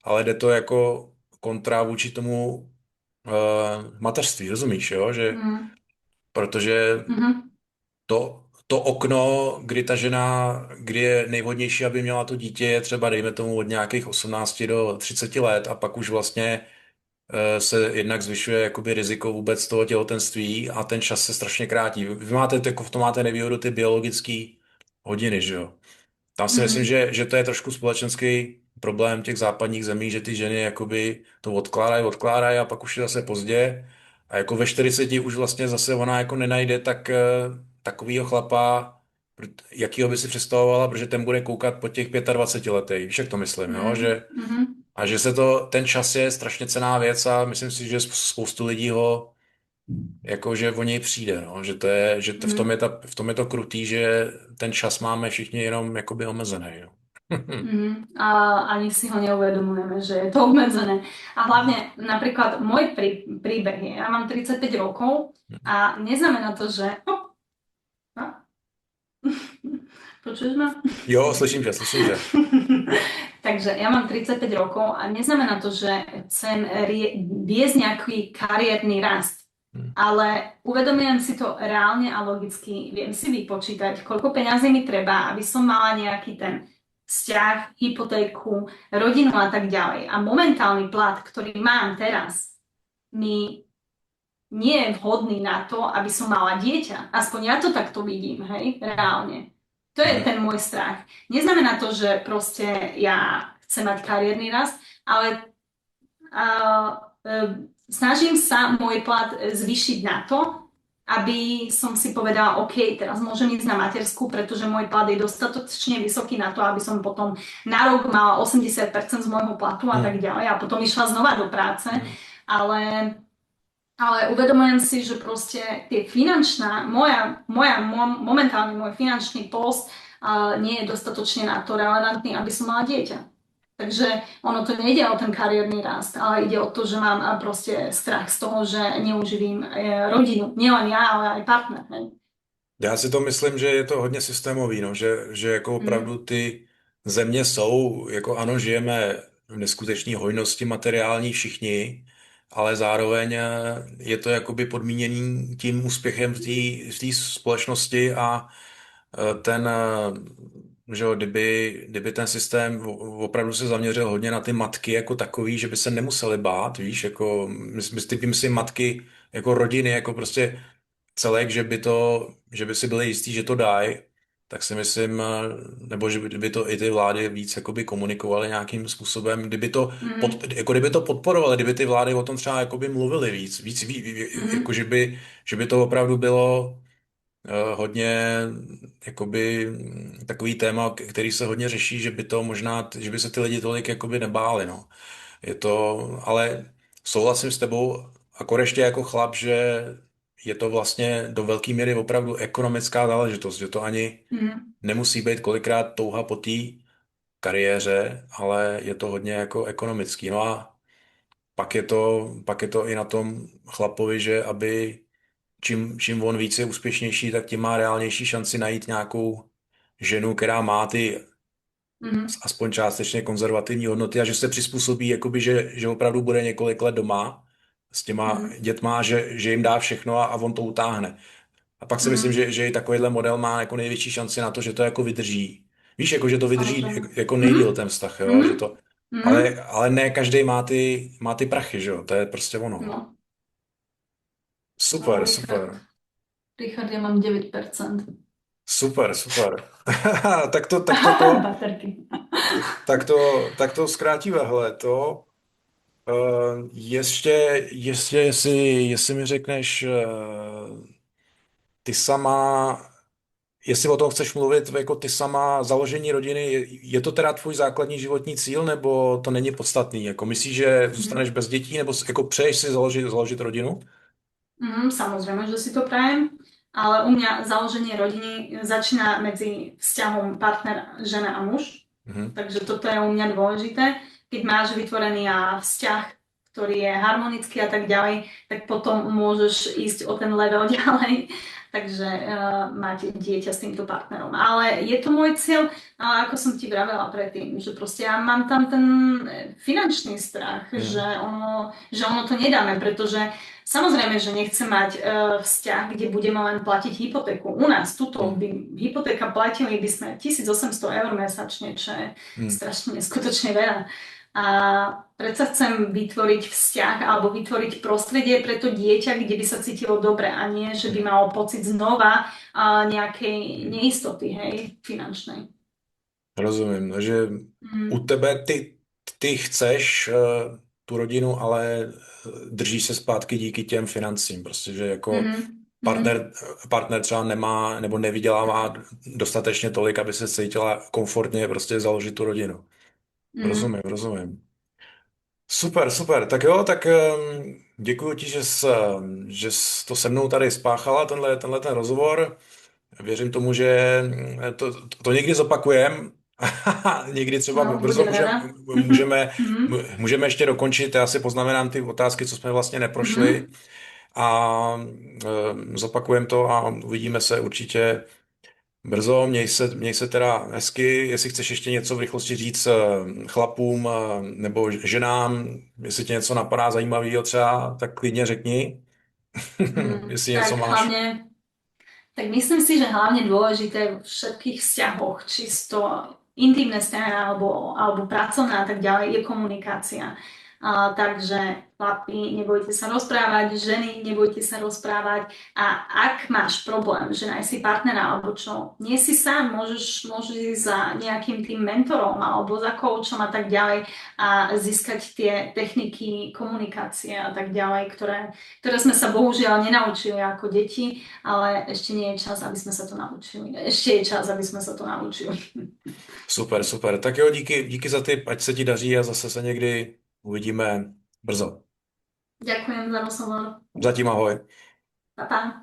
ale jde to jako kontra vůči tomu mateřství, rozumíš, jo? Že, mm, protože mhm, to okno, kdy je nejvhodnější, aby měla to dítě, je třeba, dejme tomu, od nějakých 18 do 30 let a pak už vlastně se jednak zvyšuje jakoby riziko vůbec toho těhotenství a ten čas se strašně krátí. Vy máte, jako v tom máte nevýhodu ty biologické hodiny, že jo? Tam si myslím, mhm, že to je trošku společenský problém těch západních zemí, že ty ženy jakoby to odkládají a pak už je zase pozdě. A jako ve 40 už vlastně zase ona jako nenajde takovýho chlapa, jakýho by si představovala, protože ten bude koukat po těch 25 letech. Víš, jak to myslím, jo? mm, mhm, Že ten čas je strašně cenná věc a myslím si, že spoustu lidí jakože o něj přijde, no? mm, V tom je to krutý, že ten čas máme všichni jenom jakoby omezený, jo. A ani si ho neuvedomujeme, že je to obmedzené. A hlavne napríklad môj príbeh je, ja mám 35 rokov a neznamená to, že Počuješ ma? Jo, slyším tě, slyším tě. Takže ja mám 35 rokov a neznamená to, že chcem viesť nejaký kariérny rast. Hm. Ale uvedomujem si to reálne a logicky. Viem si vypočítať, koľko peňazí mi treba, aby som mala nejaký ten vzťah, hypotéku, rodinu a tak ďalej. A momentálny plat, ktorý mám teraz, mi nie je vhodný na to, aby som mala dieťa. Aspoň ja to takto vidím, hej, reálne. To je Mhm. ten môj strach. Neznamená to, že proste ja chcem mať kariérny rast, ale snažím sa môj plat zvyšiť na to, aby som si povedala, OK, teraz môžem ísť na matersku, pretože môj plat je dostatočne vysoký na to, aby som potom na rok mala 80% z môjho platu a tak Hm. ďalej a potom išla znova do práce. Hm. Ale uvedomujem si, že proste tie finančná, momentálny môj finančný post nie je dostatočne na to relevantný, aby som mala dieťa. Takže ono to nejde o ten kariérny rast, ale ide o to, že mám proste strach z toho, že neuživím rodinu. Nielen ja, ale aj partner. Hej. Já si to myslím, že je to hodně systémový, no, že jako Mm, opravdu ty země jsou, jako ano, žijeme v neskutečné hojnosti materiální všichni, ale zároveň je to jakoby podmíněný tím úspěchem v té společnosti a že jo, kdyby ten systém opravdu se zaměřil hodně na ty matky jako takový, že by se nemuseli bát, víš, jako myslím matky jako rodiny, jako prostě celek, že by si byli jistí, že to dají, tak si myslím, nebo že by to i ty vlády víc jakoby komunikovaly nějakým způsobem, mm, jako kdyby to podporovaly, kdyby ty vlády o tom třeba jakoby mluvily jako mm, že by to opravdu bylo hodně jakoby takový téma, který se hodně řeší, že by to možná, že by se ty lidi tolik jakoby nebáli, no. Je to, ale souhlasím s tebou, a ještě jako chlap, že je to vlastně do velké míry opravdu ekonomická záležitost, že to ani mm, nemusí být kolikrát touha po té kariéře, ale je to hodně jako ekonomický. No a pak je to i na tom chlapovi, že aby čím on víc je úspěšnější, tak tím má reálnější šanci najít nějakou ženu, která má ty mm, aspoň částečně konzervativní hodnoty a že se přizpůsobí, jakoby, že opravdu bude několik let doma s těma mm, dětma, že jim dá všechno a on to utáhne. A pak si myslím, mm, že i takovýhle model má jako největší šanci na to, že to jako vydrží. Víš, jako že to vydrží samozrejme. jako Mm, nejdýl ten vztah, jo? mm, Že to, mm, ale ne každý má ty prachy, že jo? To je prostě ono. No. no, no, Super, Richard. super. Richard, ja mám 9%. Super, super. Tak to, Baterky. tak to zkrátíme, hele, to. Ještě, jestli mi řekneš, ty sama, jestli o tom chceš mluvit, jako ty sama založení rodiny, je to teda tvůj základní životní cíl, nebo to není podstatný? Jako myslíš, že zůstaneš bez dětí, nebo jako přeješ si založit rodinu? Samozrejme, že si to prajem, ale u mňa založenie rodiny začína medzi vzťahom partner, žena a muž. Mhm. Takže toto je u mňa dôležité. Keď máš vytvorený vzťah, ktorý je harmonický a tak ďalej, tak potom môžeš ísť o ten level ďalej. Takže mať dieťa s týmto partnerom. Ale je to môj cieľ, ale ako som ti vravela predtým, že proste ja mám tam ten finančný strach, Mhm. že ono to nedáme, pretože samozrejme, že nechcem mať vzťah, kde budeme len platiť hypotéku. U nás tuto Mhm. by hypotéka platili by sme 1800 eur mesačne, čo je Mhm. strašne neskutočne veľa. A predsa chcem vytvoriť vzťah alebo vytvoriť prostredie pre to dieťa, kde by sa cítilo dobre a nie, že by Mhm. malo pocit znova nejakej neistoty, hej, finančnej. Rozumím, takže u Mm, tebe ty chceš tu rodinu, ale držíš se zpátky díky těm financím, prostě, že jako mm, mm, partner třeba nemá nebo nevydělává dostatečně tolik, aby se cítila komfortně prostě založit tu rodinu. Rozumím, mm, rozumím. Super, super. Tak jo, tak děkuji ti, že jsi to se mnou tady spáchala, tenhle ten rozhovor. Věřím tomu, že to někdy zopakujem. Někdy třeba no, brzo budem rada. Mm, můžeme ještě dokončit. Já si poznamenám ty otázky, co jsme vlastně neprošli, mm, a zopakujeme to a uvidíme se určitě Brzo, měj se teda hezky, jestli chceš ještě něco v rychlosti říct chlapům nebo ženám, jestli tě něco napadá zajímavého třeba, tak klidně řekni, jestli něco Tak máš. hlavne, tak myslím si, že hlavne dôležité v všetkých vzťahoch, čisto intimné vzťahy alebo pracovné a tak ďalej, je komunikácia. Takže chlapi, nebojte sa rozprávať, ženy, nebojte sa rozprávať a ak máš problém, že nájsť si partnera alebo čo, nie si sám, môžeš ísť za nejakým tým mentorom alebo za koučom a tak ďalej a získať tie techniky komunikácie a tak ďalej, ktoré sme sa bohužiaľ nenaučili ako deti, ale ešte nie je čas, aby sme sa to naučili. Ešte je čas, aby sme sa to naučili. Super, super. Tak jo, díky za tip, ať se ti daří a zase se někdy uvidíme brzo. Ďakujem za rozhovor. Zatím ahoj. Pa, pa.